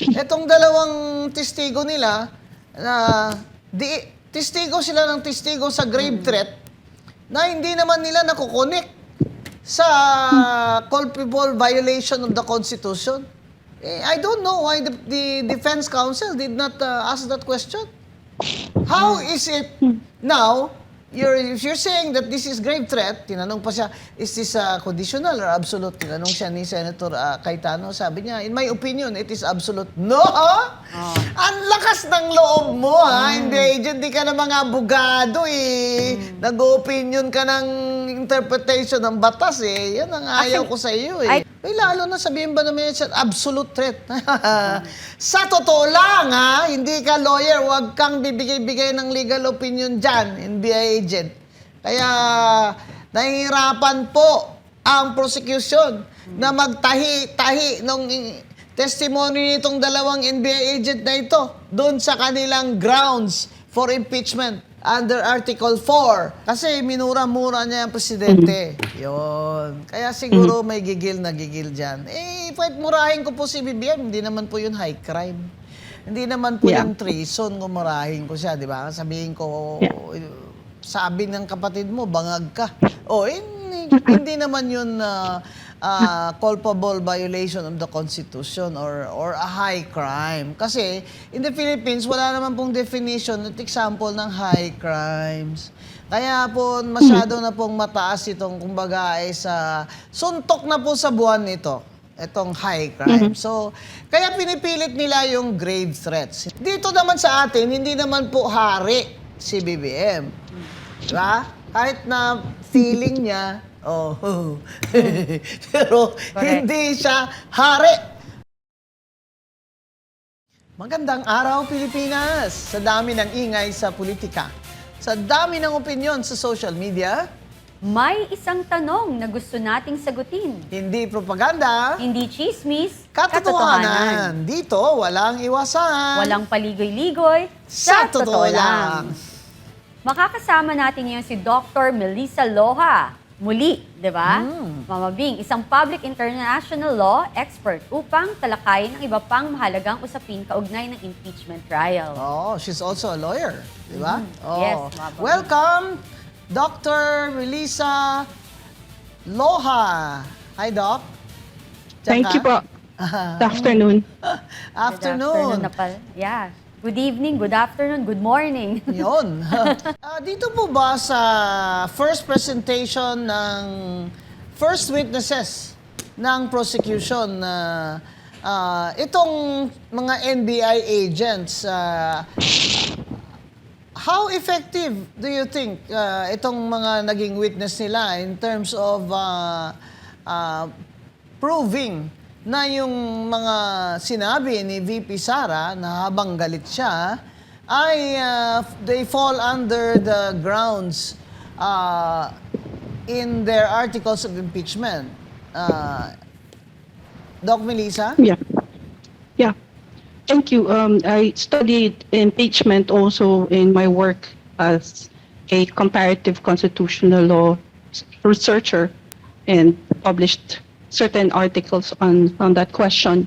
Etong dalawang testigo nila, testigo sila ng testigo sa grave threat na hindi naman nila nakukonek sa culpable violation of the Constitution. I don't know why the defense counsel did not ask that question. How is it now, if you're saying that this is grave threat, tinanong pa siya, is this conditional or absolute? Tinanong siya ni Senator Cayetano, sabi niya, in my opinion, it is absolute. No! Ang lakas ng loob mo, ha? Hindi, di ka na mga abogado, eh. Nag-opinion ka ng interpretation ng batas, eh. Yan ang ayaw ko sa iyo, eh. Lalo na sabihin ba naman yan, absolute threat. Sa totoo lang, ha? Hindi ka lawyer, huwag kang bibigay-bigay ng legal opinion dyan, NBI agent. Kaya, nahihirapan po ang prosecution na magtahi-tahi nung testimony nitong dalawang NBI agent na ito doon sa kanilang grounds for impeachment under Article 4. Kasi minura-mura niya ang presidente. Yun. Kaya siguro may gigil na gigil dyan. Pwede murahin ko po si BBM, hindi naman po yun high crime. Hindi naman po yung treason kung murahin ko siya, di ba? Sabihin ko, sabi ng kapatid mo, bangag ka. Hindi naman yun culpable violation of the Constitution or a high crime. Kasi in the Philippines, wala naman pong definition at example ng high crimes. Kaya po masyado na pong mataas itong kumbaga ay sa suntok na po sa buwan nito. Itong high crime. So, kaya pinipilit nila yung grave threats. Dito naman sa atin, hindi naman po hari si BBM. Diba? Kahit na feeling niya, pero hindi siya hari. Magandang araw, Pilipinas! Sa dami ng ingay sa politika, sa dami ng opinyon sa social media, may isang tanong na gusto nating sagutin. hindi propaganda, Hindi chismis, katotohanan. Dito, walang iwasan. Walang paligoy-ligoy, sa totoo lang. Makakasama natin ngayon si Dr. Melissa Loha. Muli, di ba? Mama Bing, isang public international law expert upang talakayin ang iba pang mahalagang usapin kaugnay ng impeachment trial. She's also a lawyer, di ba? Yes, Mama Bing. Welcome, Dr. Melissa Loha. Hi, Doc. Thank you po. Good afternoon. Afternoon. na pala. Yeah. Good evening, good afternoon, good morning. Yun. Dito po ba sa first presentation ng first witnesses ng prosecution na itong mga NBI agents, how effective do you think itong mga naging witness nila in terms of proving na yung mga sinabi ni VP Sara na habang galit siya ay they fall under the grounds in their articles of impeachment. Doc Melissa? Yeah. Thank you. I studied impeachment also in my work as a comparative constitutional law researcher and published certain articles on that question.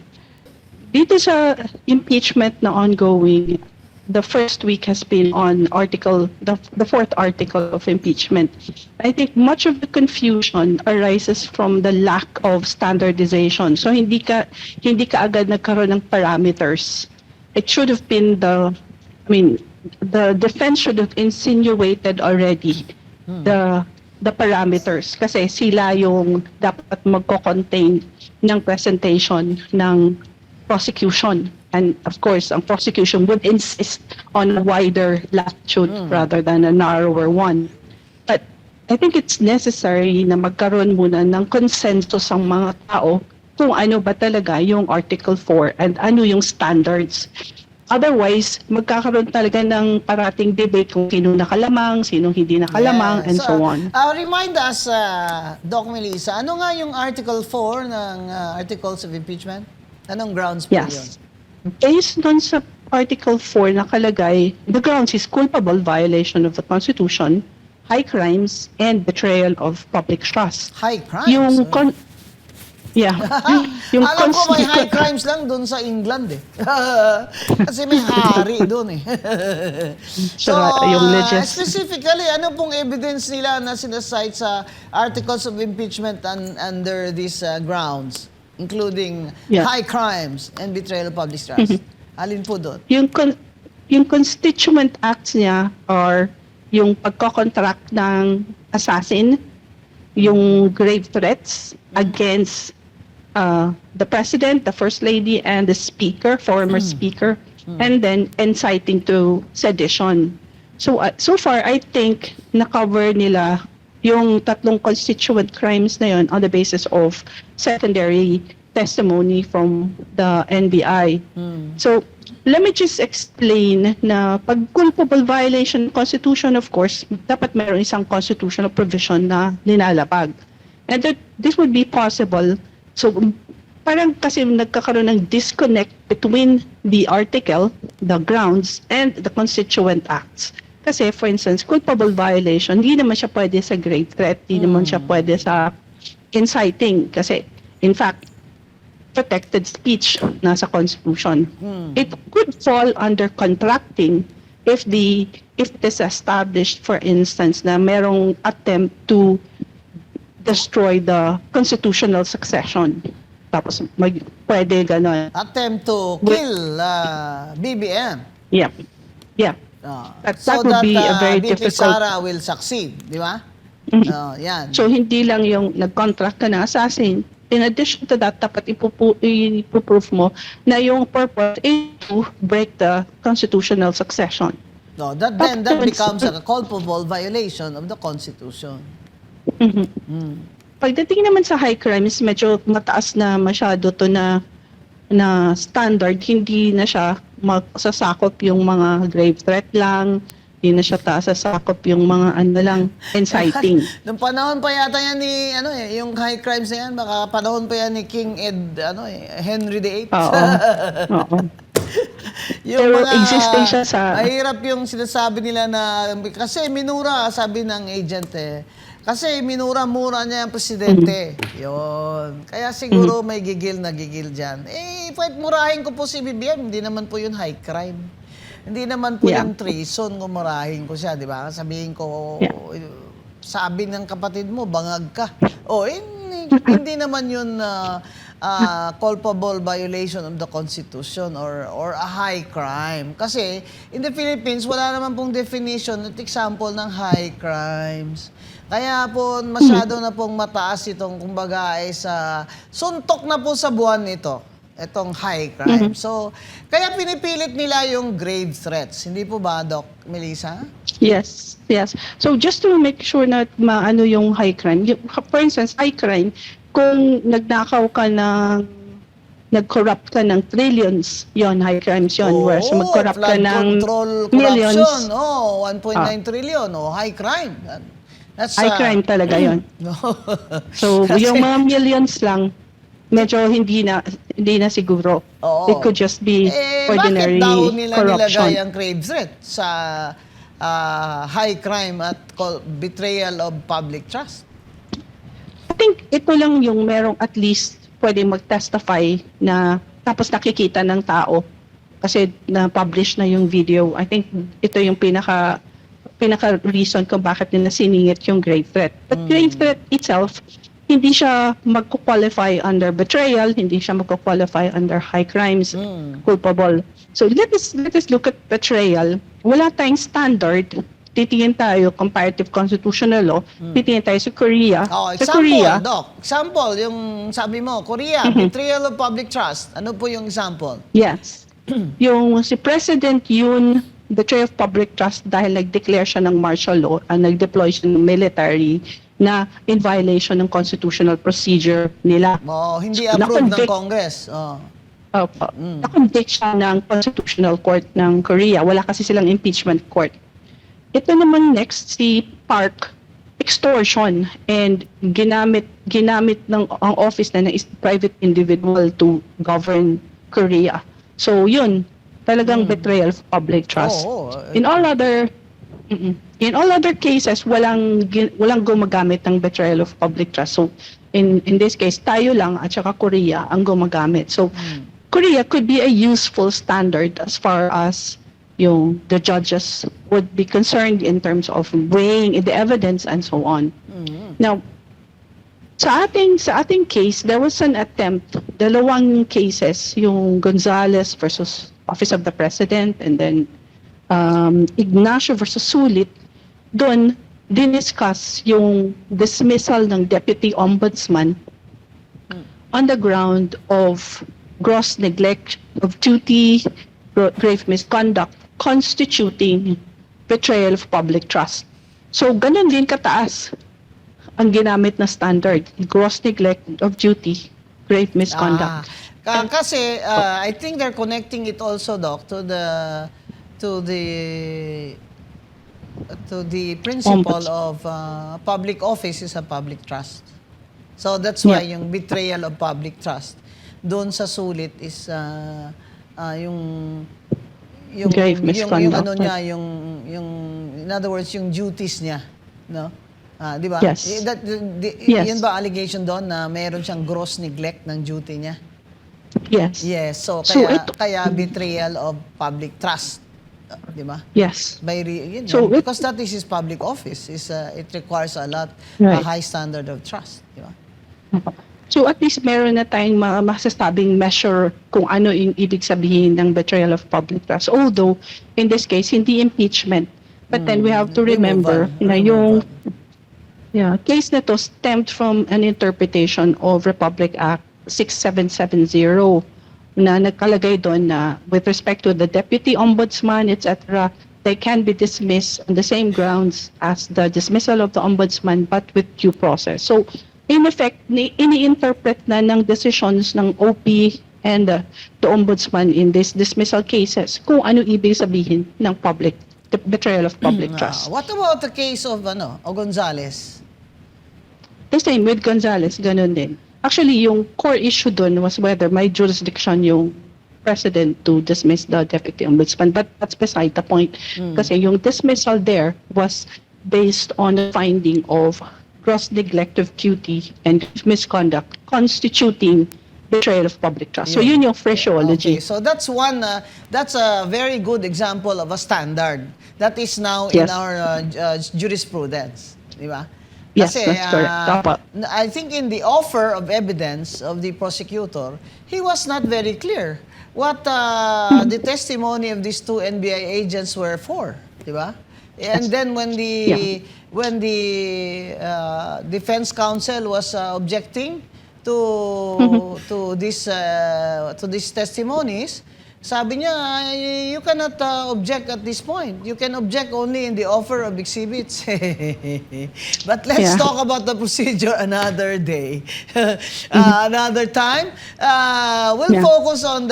Dito sa impeachment na ongoing, the first week has been on the fourth article of impeachment. I think much of the confusion arises from the lack of standardization. So hindi ka agad nagkaroon ng parameters. It should have been the defense should have insinuated already the parameters kasi sila yung dapat magko-contain ng presentation ng prosecution. And of course, ang prosecution would insist on a wider latitude rather than a narrower one. But I think it's necessary na magkaroon muna ng consensus ang mga tao kung ano ba talaga yung Article 4 and ano yung standards. Otherwise, magkakaroon talaga ng parating debate kung sino nakalamang, sino hindi nakalamang, and so on. Remind us, Doc Melissa, ano nga yung Article 4 ng Articles of Impeachment? Anong grounds po yun? Yes. Based on sa Article 4 nakalagay, the grounds is culpable violation of the Constitution, high crimes, and betrayal of public trust. High crimes? Yeah. Yung Alam ko may high constituent- crimes lang doon sa England eh. Kasi may hari doon eh. Yung specifically, ano pong evidence nila na sinasite sa articles of impeachment under these grounds, including Yeah. high crimes and betrayal of public trust? Alin po doon? yung constituent acts niya or yung pagkocontract ng assassin, yung grave threats against the president, the first lady, and the speaker, former speaker, and then inciting to sedition. So so far, I think na-cover nila yung tatlong constituent crimes na yun on the basis of secondary testimony from the NBI. So let me just explain na pag culpable violation of Constitution, of course, dapat meron isang constitutional provision na nilalabag. And that this would be possible. So parang kasi nagkakaroon ng disconnect between the article, the grounds, and the constituent acts. Kasi for instance, culpable violation, hindi naman siya pwede sa grave threat, hindi naman siya pwede sa inciting. Kasi in fact, protected speech nasa Constitution. It could fall under contracting if it is established, for instance, na merong attempt to destroy the constitutional succession. Tapos pwede ganon. Attempt to kill BBM. Yeah. Yeah. That would be a very BP difficult. Sara will succeed, di ba? Yan. So hindi lang yung nag-contract ka na assassin. In addition to that, dapat ipuproof mo na yung purpose is to break the constitutional succession. No, that becomes a culpable violation of the Constitution. Pagdating naman sa high crimes, medyo mataas na masyado to na standard. Hindi na siya masasakop yung mga grave threat lang, hindi na siya sasakop yung mga inciting. Nung panahon pa yata yan ni, yung high crimes na yan, baka panahon pa yan ni King Henry VIII. Oo. Oo. Yung Pero existing siya sa... Mahirap yung sinasabi nila na, kasi minura, sabi ng agent kasi minura-mura niya yung presidente. Yun. Kaya siguro may gigil dyan. Pwede murahin ko po si BBM, hindi naman po yun high crime. Hindi naman po yung treason kung murahin ko siya, di ba? Sabihin ko, sabi ng kapatid mo, bangag ka. Hindi naman yun culpable violation of the Constitution or a high crime. Kasi in the Philippines, wala naman pong definition at example ng high crimes. Kaya po masyado na pong mataas itong kumbaga ay sa suntok na po sa buwan nito. Itong high crime. So, kaya pinipilit nila yung grave threats. Hindi po ba, Doc Melissa? Yes, yes. So just to make sure na maano yung high crime. For instance, high crime, kung nagnakaw ka nag-corrupt ka ng trillions, yon high crimes yon. Whereas mag-corrupt ka ng millions. Corruption, 1.9 trillion, high crime. That's high crime talaga yon. No. So yung mga millions lang, medyo hindi na siguro. It could just be ordinary bakit daw nila corruption. nilagay ang grave threat sa high crime at betrayal of public trust? I think ito lang yung merong at least pwede mag-testify na tapos nakikita ng tao kasi na-publish na yung video. I think ito yung pinaka-reason kung bakit nila siningit yung grave threat. But grave threat itself, hindi siya magko-qualify under betrayal, hindi siya magko-qualify under high crimes, culpable. So let us look at betrayal. Wala tayong standard. Titingin tayo, comparative constitutional law, titingin tayo sa Korea. Sa Korea, Doc. Example, yung sabi mo, Korea, betrayal of public trust. Ano po yung example? yes. Yung si President Yoon, betrayal of public trust dahil nag-declare siya ng martial law, nag-deploy siya ng military na in violation ng constitutional procedure nila. Hindi So, approved ng Congress. Opo. Na-convict siya ng Constitutional Court ng Korea. Wala kasi silang impeachment court. Ito naman next, si Park, extortion and ginamit ng ang office na ng private individual to govern Korea. So yun, talagang betrayal of public trust. In all other cases, walang gumagamit ng betrayal of public trust. So in this case, tayo lang at saka Korea ang gumagamit. So, Korea could be a useful standard as far as the judges would be concerned in terms of weighing the evidence and so on. Now, sa ating case, there was an attempt, dalawang cases, yung Gonzales versus Office of the President and then Ignacio versus Sulit. Doon, diniscuss yung dismissal ng Deputy Ombudsman on the ground of gross neglect of duty, grave misconduct, constituting betrayal of public trust. So, ganun din kataas ang ginamit na standard, gross neglect of duty, grave misconduct. Kasi I think they're connecting it also, Doc, to the principle of public office is a public trust. So that's why yung betrayal of public trust doon sa Sulit is yung grave misconduct. yung ano niya, yung in other words yung duties niya, no? Di ba? Yes. Yes. Yun ba allegation doon na meron siyang gross neglect ng duty niya? Yes. Yes. So kaya betrayal of public trust. Di ba? Yes. Because that is his public office. It requires a high standard of trust. Di ba? So at least meron na tayong masasabing measure kung ano yung ibig sabihin ng betrayal of public trust. Although, in this case, hindi impeachment. But then we have to remember na yung case na to stemmed from an interpretation of Republic Act 6770 na nagkalagay doon na with respect to the Deputy Ombudsman, etc., they can be dismissed on the same grounds as the dismissal of the Ombudsman but with due process. So, in effect, ini-interpret na ng decisions ng OP and the Ombudsman in these dismissal cases kung ano ibig sabihin ng the betrayal of public trust. What about the case of Gonzales? The same with Gonzales, ganun din. Actually, yung core issue doon was whether may jurisdiction yung president to dismiss the deputy ombudsman. But that's beside the point. Kasi yung dismissal there was based on the finding of gross neglect of duty and misconduct constituting betrayal of public trust. So yun yung phraseology. Okay, so that's that's a very good example of a standard that is now in our jurisprudence. Di ba? Yes, Kasi, that's correct. I think in the offer of evidence of the prosecutor, he was not very clear what the testimony of these two NBI agents were for, di ba? And then when the defense counsel was objecting to these testimonies, sabi niya, you cannot object at this point. You can object only in the offer of exhibits. But let's talk about the procedure another day. Another time. We'll focus on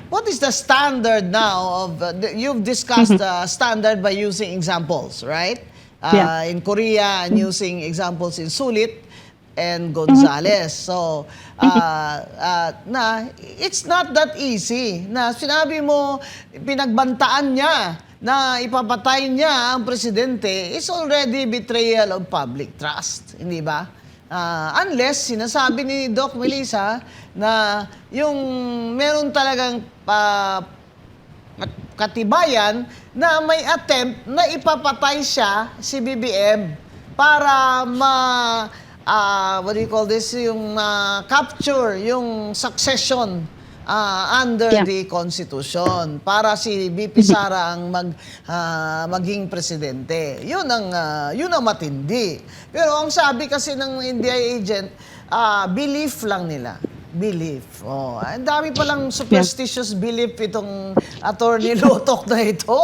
what is the standard now of, you've discussed standard by using examples, right? In Korea and using examples in Sulit and Gonzales. So, it's not that easy. Na sinabi mo, pinagbantaan niya na ipapatay niya ang presidente is already betrayal of public trust. Hindi ba? Unless sinasabi ni Doc Melissa na yung meron talagang katibayan na may attempt na ipapatay siya, si BBM, para what do you call this, yung capture yung succession under the Constitution para si BP Sara ang maging presidente. Yun ang matindi. Pero ang sabi kasi ng NBI agent, belief lang nila. Belief. Ang dami palang superstitious belief itong attorney Lutok na ito.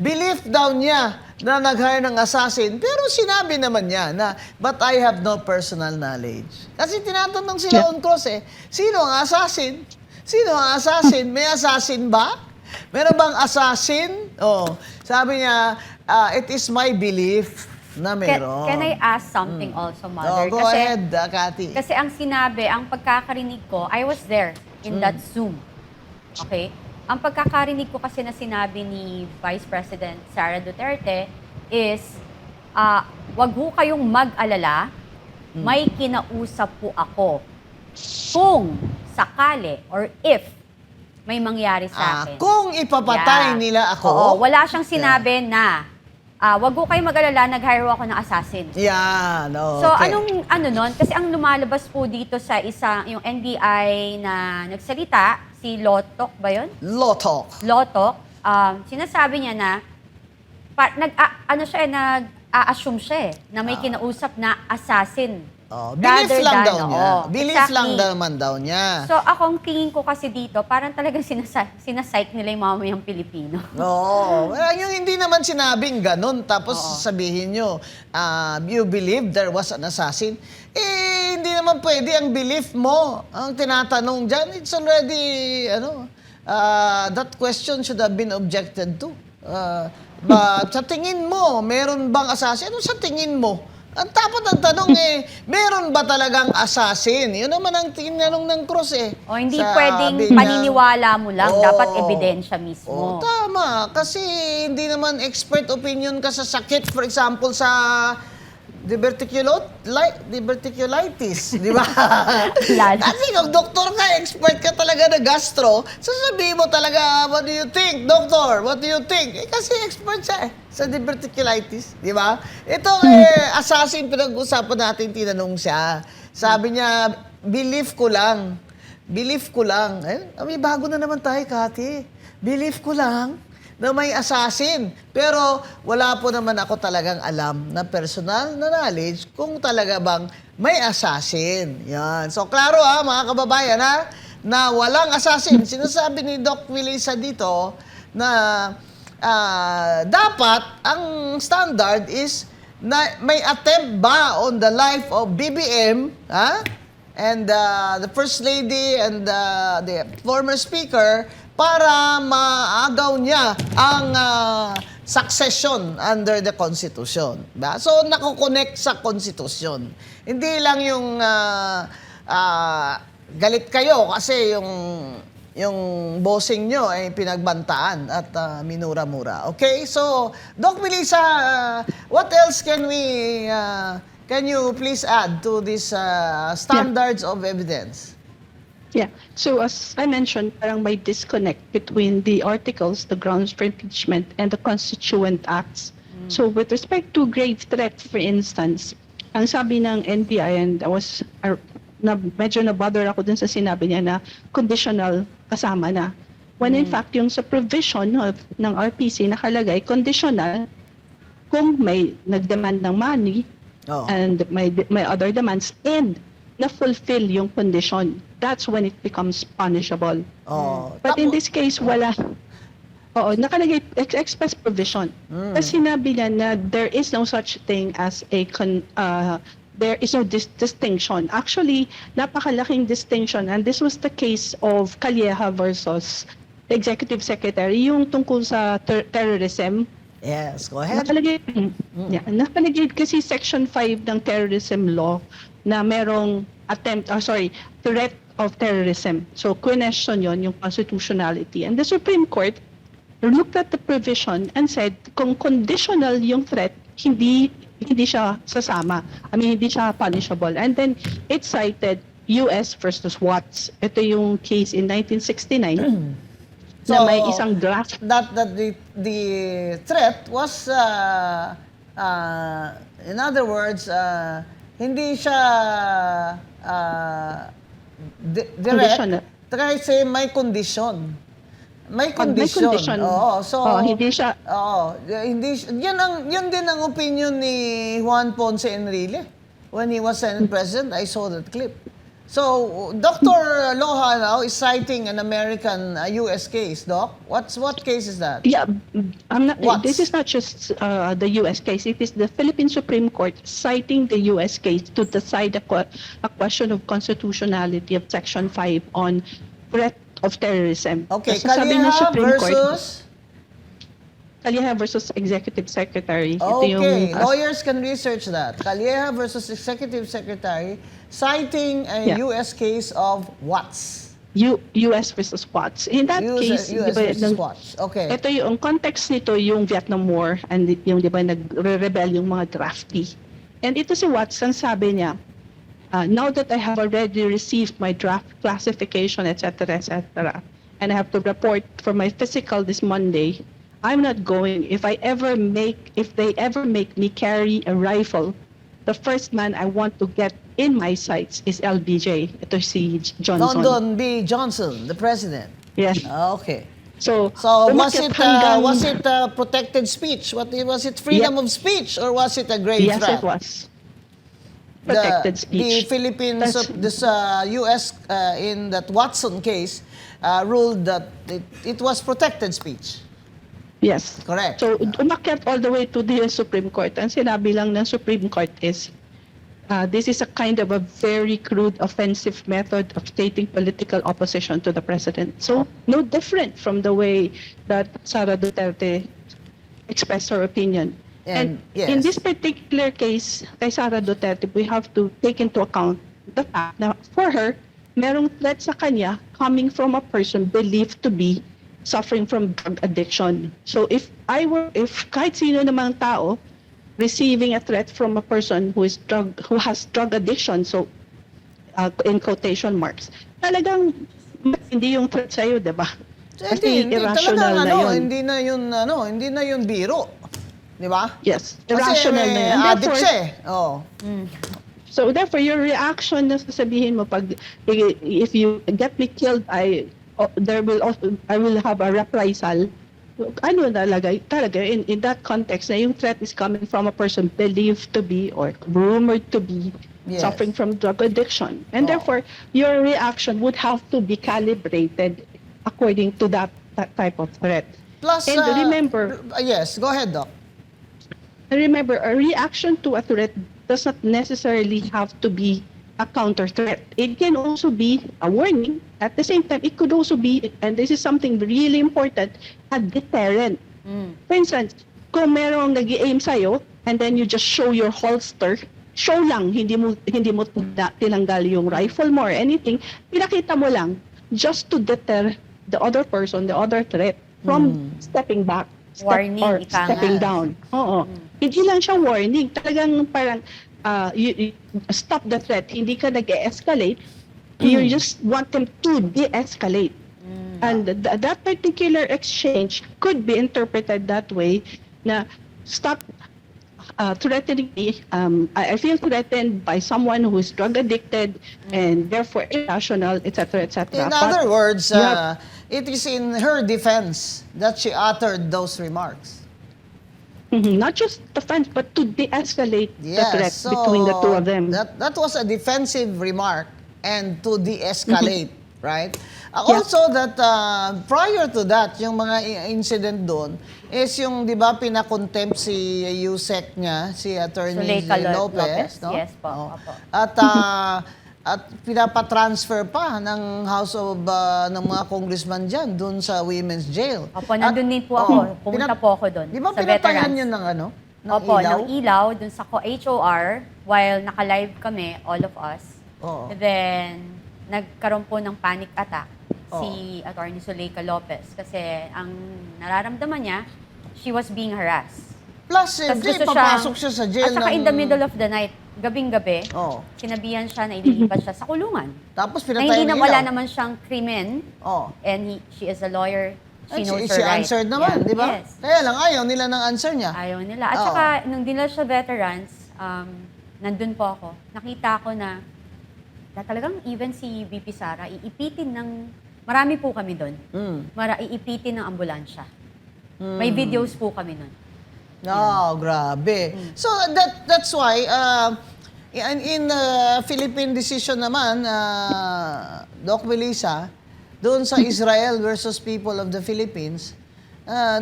Belief daw niya na nag-hire ng assassin. Pero sinabi naman niya na, but I have no personal knowledge. Kasi tinatanong sila on cross sino ang assassin? Sino ang assassin? May assassin ba? Meron bang assassin? Sabi niya, it is my belief na meron. Can I ask something also, Mother? Go ahead, Cathy. Kasi ang sinabi, ang pagkakarinig ko, I was there in that Zoom. Okay? Ang pagkakarinig ko kasi na sinabi ni Vice President Sara Duterte is, wag ho kayong mag-alala may kinausap po ako kung sakali or if may mangyari sa akin. Kung ipapatay Yeah. nila ako. Oo, wala siyang sinabi na wag ko kayo mag-alala, nag-hire ako ng assassin. Yan, So, okay. anong ano nun? Kasi ang lumalabas po dito sa yung NBI na nagsalita, si Lotok ba yun? Lotok. Lotok, sinasabi niya na, nag-a-assume siya na may kinausap na assassin. Belief Rather lang than, daw niya. oo, Belief exactly. lang naman daw niya. So, akong tingin ko kasi dito, parang talagang sinasike nila yung mamayang Pilipino. Oo. Yung hindi naman sinabing ganun, tapos sabihin nyo, you believe there was an assassin. Hindi naman pwede ang belief mo. Ang tinatanong dyan, it's already, that question should have been objected to. But sa tingin mo, meron bang assassin? Ano sa tingin mo? Ang tapat ng tanong meron ba talagang assassin? Yun naman ang tinanong ng Cruz O hindi Sabi pwedeng niya, paniniwala mo lang, dapat Oo. ebidensya mismo. Tama. Kasi hindi naman expert opinion ka sa sakit. For example, sa diverticulitis. Di ba? Lalo. Kasi kung doktor ka, expert ka talaga na gastro, sasabihin mo talaga, what do you think, doctor? What do you think? Kasi expert siya sa diverticulitis. Di ba? Ito, assassin, pinag-usapan natin, tinanong siya. Sabi niya, belief ko lang. Belief ko lang. May bago na naman tayo, Kati. Belief ko lang na may assassin. Pero wala po naman ako talagang alam na personal na knowledge kung talaga bang may assassin. Yan. So, klaro mga kababayan na walang assassin. Sinasabi ni Doc Melissa dito na dapat ang standard is na may attempt ba on the life of BBM, and the First Lady and the former Speaker para maagaw niya ang succession under the Constitution. Ba? So, nakukonect sa Constitution. Hindi lang yung galit kayo kasi yung bossing nyo ay pinagbantaan at minura-mura. Okay? So, Doc Melissa, what else can you please add to these standards of evidence? Yeah. So as I mentioned, parang may disconnect between the articles, the grounds for impeachment, and the constituent acts. So with respect to grave threat, for instance, ang sabi ng NBI, and medyo na-bother ako dun sa sinabi niya na conditional kasama na. When in fact, yung sa provision ng RPC nakalagay, conditional kung may nag-demand ng money and may other demands and na-fulfill yung condition. That's when it becomes punishable. But in this case, wala. Nakalagay express provision. Kasi sinabi niya na there is no such thing as there is no distinction. Actually, napakalaking distinction, and this was the case of Calleja versus the Executive Secretary, yung tungkol sa terrorism. Yes, go ahead. Nakalagay kasi Section 5 ng terrorism law na merong threat of terrorism. So, question yon yung constitutionality. And the Supreme Court looked at the provision and said, kung conditional yung threat, hindi siya sasama. Hindi siya punishable. And then, it cited U.S. versus Watts. Ito yung case in 1969 na may isang draft. That the threat was, in other words, hindi siya Conditional. direct. Kasi may condition. May condition. May condition. Hindi siya. Yan din ang opinion ni Juan Ponce Enrile when he was Senate President. I saw that clip. So, Dr. Loha now is citing an American US case, Doc. What case is that? Yeah, What? this is not just the U.S. case. It is the Philippine Supreme Court citing the U.S. case to decide a question of constitutionality of Section 5 on threat of terrorism. Okay, Kasi sabi ng Supreme Court, Calleja versus... Calleja versus Executive Secretary. Ito yung, Okay, lawyers can research that. Calleja versus Executive Secretary citing a US case of Watts. U.S. versus Watts. In that case, US diba, versus Watts. Okay. ito yung context nito yung Vietnam War and yung di ba nagre-rebel yung mga draftee. And ito si Watts, ang sabi niya, now that I have already received my draft classification, etc., and I have to report for my physical this Monday, I'm not going. If they ever make me carry a rifle, the first man I want to get in my sights is LBJ. Ito si Johnson. Lyndon B. Johnson, the president. Yes. Okay. So So umakyat hanggang- was it protected speech? Was it freedom of speech or was it a grave Yes, threat? it was. Protected The speech. Philippines, That's- this U.S. In that Watson case ruled that it was protected speech. Yes. Correct. So umakyat all the way to the Supreme Court. Ang sinabi lang ng Supreme Court is, this is a kind of a very crude, offensive method of stating political opposition to the president. So no different from the way that Sara Duterte expressed her opinion. And, yes. In this particular case, kay Sara Duterte, we have to take into account the fact na for her, merong threat sa kanya coming from a person believed to be suffering from drug addiction. So if kahit sino namang tao receiving a threat from a person who has drug addiction, so in quotation marks, talagang hindi yung threat sa'yo, di ba? Kasi Hindi irrational talagang, na yun. hindi na yun biro. Di ba? Yes, Kasi irrational na yun. addict siya eh. Oh. So therefore, your reaction na sasabihin mo pag if you get me killed, I will have a reprisal. Ano talaga in that context na yung threat is coming from a person believed to be or rumored to be Yes. suffering from drug addiction, and Oh. therefore your reaction would have to be calibrated according to that type of threat. Plus, And remember, yes, go ahead, Doc. Remember, a reaction to a threat does not necessarily have to be a counter threat. It can also be a warning. At the same time, it could also be, and this is something really important, a deterrent. For instance, kung merong nag-aim sa'yo, and then you just show your holster, show lang, hindi mo tinanggal yung rifle mo or anything, pinakita mo lang, just to deter the other person, the other threat, from stepping back. Warning, or ika nga. stepping down. Oo. Hindi lang siya warning. Talagang parang you stop the threat. Hindi ka nag-escalate. You just want them to de-escalate. And that particular exchange could be interpreted that way na stop threatening me. I feel threatened by someone who is drug addicted and therefore irrational, etc., etc. In other words, you have- it is in her defense that she uttered those remarks. Not just defense, but to de-escalate the threat so between the two of them. That was a defensive remark and to de-escalate, right? Yeah. Also that prior to that, yung mga incident doon is yung 'di ba pinakontempt si Yusek niya, si Attorney Zuleika Lopez, no? Yes po. Oo. Opo. At pinapatransfer pa ng House of ng mga congressman diyan doon sa women's jail. Opo, nandun din po ako. Pumunta po ako doon. Di ba sa pinatayan veterans. yun ng ano? Ng Opo, ilaw? ng ilaw, dun sa HOR, while naka-live kami, all of us. Oo. And then, nagkaroon po ng panic attack Oo. si Attorney Zuleika Lopez kasi ang nararamdaman niya, she was being harassed. Plus, Tapos hindi, gusto papasok siya sa jail at saka ng... in the middle of the night, gabing-gabi, Oo. sinabihan siya na ililipat siya sa kulungan. Tapos Na pinatayan hindi ng na wala ilaw. naman siyang krimen Oo. and she is a lawyer. She Ay, knows she her right. answered naman, Yeah. di ba? Yes. Kaya lang, ayaw nila ng answer niya. Ayaw nila. At Oo. saka, nung dinala siya veterans, nandun po ako. Nakita ko na talagang even si VP Sara, iipitin ng, marami po kami doon. Iipitin ng ambulansya. May videos po kami nun. No, grabe. So that's why in Philippine decision naman, Doc Melissa, doon sa Israel versus people of the Philippines,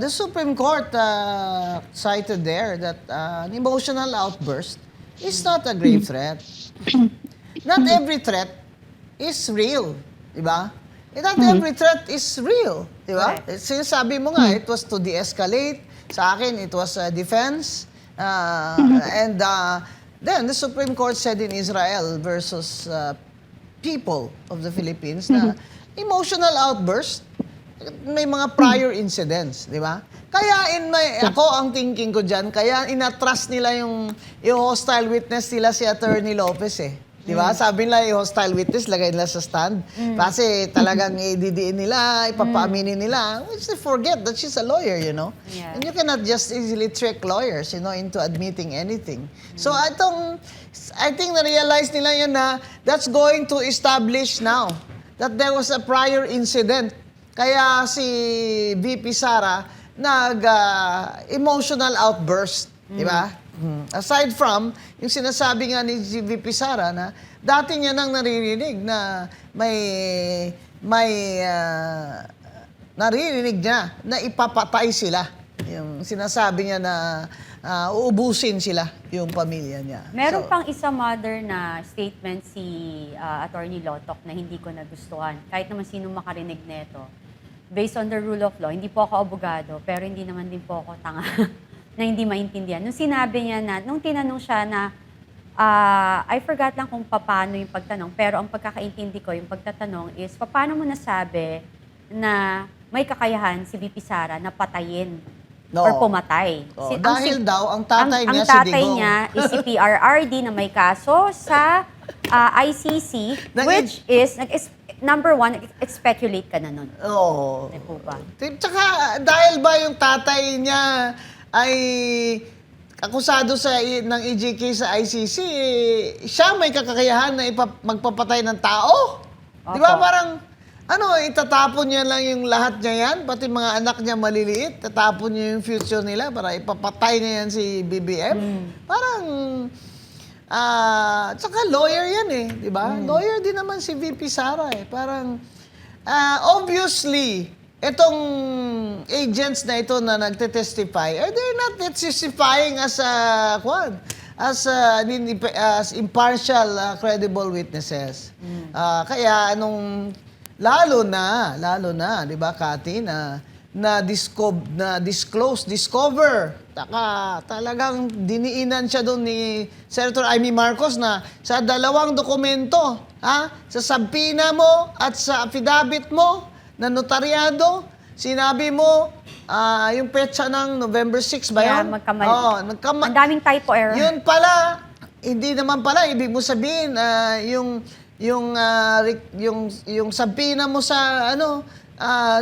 the Supreme Court cited there that an emotional outburst is not a grave threat. Not every threat is real, di ba? Not every threat is real, di ba? Correct. Sinasabi mo nga, it was to de-escalate. Sa akin, it was a defense. And then the Supreme Court said in Israel versus people of the Philippines na emotional outburst, may mga prior incidents, di ba? Kaya ako ang thinking ko dyan, kaya inatrust nila yung hostile witness nila si Attorney Lopez eh. Di ba? Sabi nila yung hostile witness, lagay nila sa stand. Kasi talagang ididiin nila, ipapaaminin nila. Which they forget that she's a lawyer, you know? Yeah. And you cannot just easily trick lawyers, you know, into admitting anything. So, I think na-realize nila yun na that's going to establish now that there was a prior incident. Kaya si VP Sara emotional outburst, di ba? Aside from, yung sinasabi nga ni VP Sara na dati niya nang naririnig na naririnig niya na ipapatay sila. Yung sinasabi niya na uubusin sila yung pamilya niya. Meron pang isa mother na statement si Attorney Lotok na hindi ko nagustuhan. Kahit naman sino makarinig nito. Based on the rule of law, hindi po ako abogado, pero hindi naman din po ako tanga na hindi maintindihan. Nung sinabi niya na, nung tinanong siya na, I forgot lang kung paano yung pagtanong, pero ang pagkakaintindi ko, yung pagtatanong is, paano mo nasabi na may kakayahan si VP Sara na patayin or pumatay? Oh, dahil daw, ang tatay niya si Ang tatay Digong. niya is si PRRD na may kaso sa ICC, which is, number one, speculate ka na nun. Oo. Hindi po ba? Tsaka, dahil ba yung tatay niya ay akusado ng EJK sa ICC, siya may kakakayahan na magpapatay ng tao? Di ba Opo. parang, itatapon niya lang yung lahat niya yan, pati mga anak niya maliliit, tatapon niya yung future nila para ipapatay niya yan si BBM? Parang, tsaka lawyer yan eh, di ba? Lawyer din naman si VP Sara eh. Parang, obviously, itong agents na ito na nagte-testify, they're not testifying as impartial, credible witnesses. Kaya lalo na, di ba, Cathy, discover. Talagang diniinan siya doon ni Senator Amy Marcos na sa 2 dokumento, sa subpoena mo at sa affidavit mo na notaryado, sinabi mo yung petsa ng November 6 ba Yeah, yan? magkamali. Oo, Ang daming typo error. yun pala, hindi naman pala, ibig mo sabihin, yung subpoena mo sa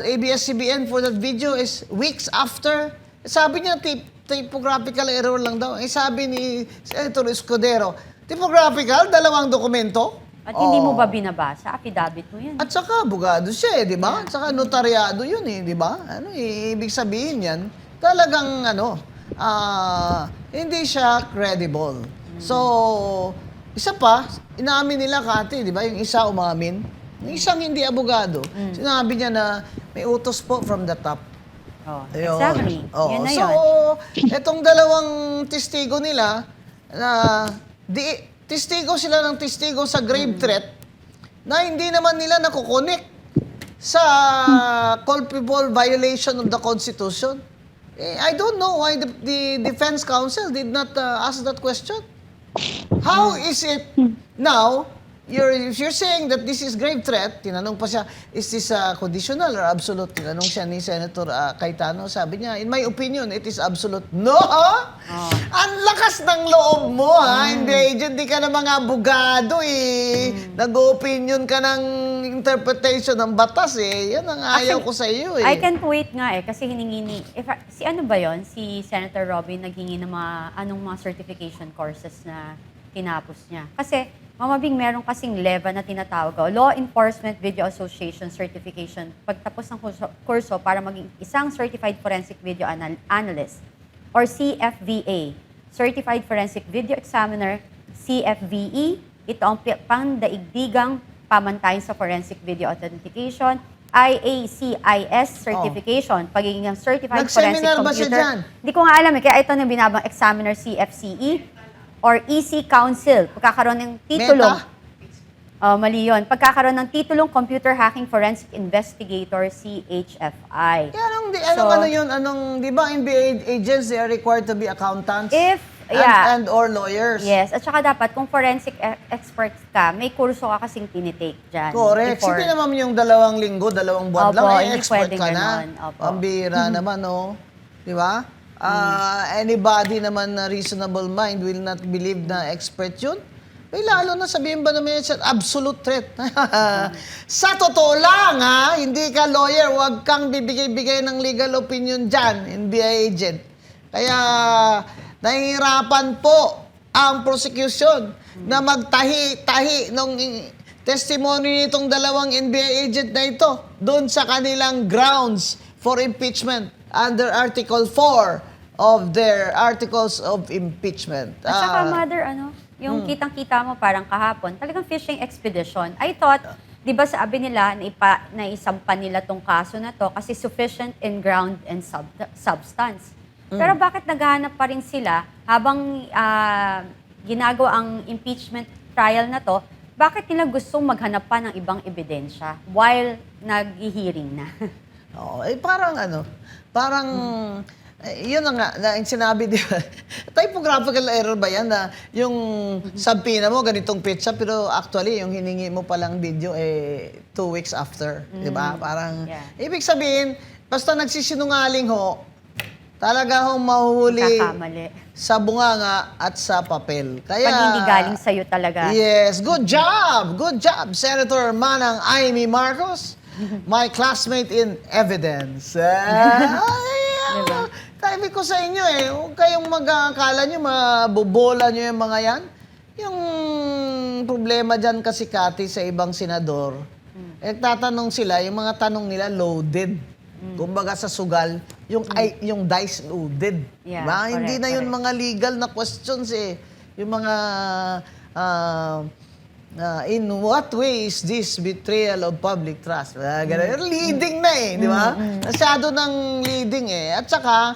ABS-CBN for that video is weeks after. Sabi niya, typographical error lang daw. Sabi ni Senator Escudero, typographical, 2 dokumento? At hindi mo ba binabasa? Affidavit mo yan. At saka, abogado siya di ba? At saka notaryado yun di ba? Ibig sabihin yan, talagang hindi siya credible. So, isa pa, inamin nila, Cathy, di ba? Yung isa umamin. Yung isang hindi abogado, sinabi niya na may utos po from the top. Oh, Ayun. exactly. Yun na yun. So, itong 2 testigo nila, testigo sila ng testigo sa grave threat na hindi naman nila nakukonek sa culpable violation of the Constitution. I don't know why the defense counsel did not ask that question. How is it now, if you're saying that this is grave threat, tinanong pa siya, is this conditional or absolute? Tinanong siya ni Senator Cayetano, sabi niya, in my opinion, it is absolute. No! Ang lakas ng loob mo, Hindi ka na mga abogado, Nag-opinion ka ng interpretation ng batas, Yan ang ayaw ko sa iyo, I can't wait nga kasi hiningi ni, si ano ba yon? Si Senator Robin naghingi ng mga certification courses na tinapos niya. Kasi, Mama Bing, meron kasing LEVA na tinatawag, Law Enforcement Video Association Certification, pagtapos ng kurso para maging isang Certified Forensic Video Analyst or CFVA, Certified Forensic Video Examiner, CFVE. Ito ang pangdaigdigang pamantayan sa Forensic Video Authentication, IACIS certification, pagiging Certified Forensic Nag-seminar ba siya Computer. dyan? Hindi ko nga alam kaya ito na binabang Examiner CFCE or EC Council, pagkakaroon ng titulong. Meta? Mali yun. Pagkakaroon ng titulong Computer Hacking Forensic Investigator, CHFI. Di ba NBA agents, they are required to be accountants? And or lawyers? Yes. At saka dapat, kung forensic expert ka, may kurso ka kasing tinitake dyan. Correct. Hindi naman yung 2 linggo, 2 buwan Opo, lang, hindi expert pwedeng ka na. ganon. Opo. Ang bira naman, Di ba? Anybody naman na reasonable mind will not believe na expert yun. Eh, lalo na sabihin ba naman yan, absolute threat. Sa totoo lang, ha, hindi ka lawyer, huwag kang bibigay-bigay ng legal opinion dyan, NBI agent. Kaya, nahihirapan po ang prosecution na magtahi-tahi nung testimony nitong dalawang NBI agent na ito doon sa kanilang grounds for impeachment under Article 4 of their Articles of Impeachment. At saka, Mother, yung kitang-kita mo parang kahapon, talagang fishing expedition. I thought, di ba sabi nila, naisampa nila tong kaso na to kasi sufficient in ground and substance. Pero bakit naghahanap pa rin sila habang ginagawa ang impeachment trial na to, bakit nila gustong maghanap pa ng ibang ebidensya while nag-hearing na? Oo, parang, yun na nga, na yung sinabi, di ba, typographical error ba yan na yung subpoena mo, ganitong pitsa, pero actually, yung hiningi mo palang video, 2 weeks after, di ba? Parang, ibig sabihin, basta nagsisinungaling ho, talaga hong mahuhuli Kakamali. sa bunganga at sa papel. Kaya, Pag hindi galing sa'yo talaga. yes, good job, Senator Manang Amy Marcos, my classmate in evidence. Diba? Sabi ko sa inyo huwag kayong mag-akala nyo, mabubola nyo yung mga yan. Yung problema dyan kasi, Kati, sa ibang senador, tatanong sila, yung mga tanong nila loaded. Kumbaga sa sugal, yung dice loaded. Yeah, Diba? Hindi na yun correct. mga legal na questions Yung mga, in what way is this betrayal of public trust? Ganun. Leading na di ba? Masyado ng leading At saka,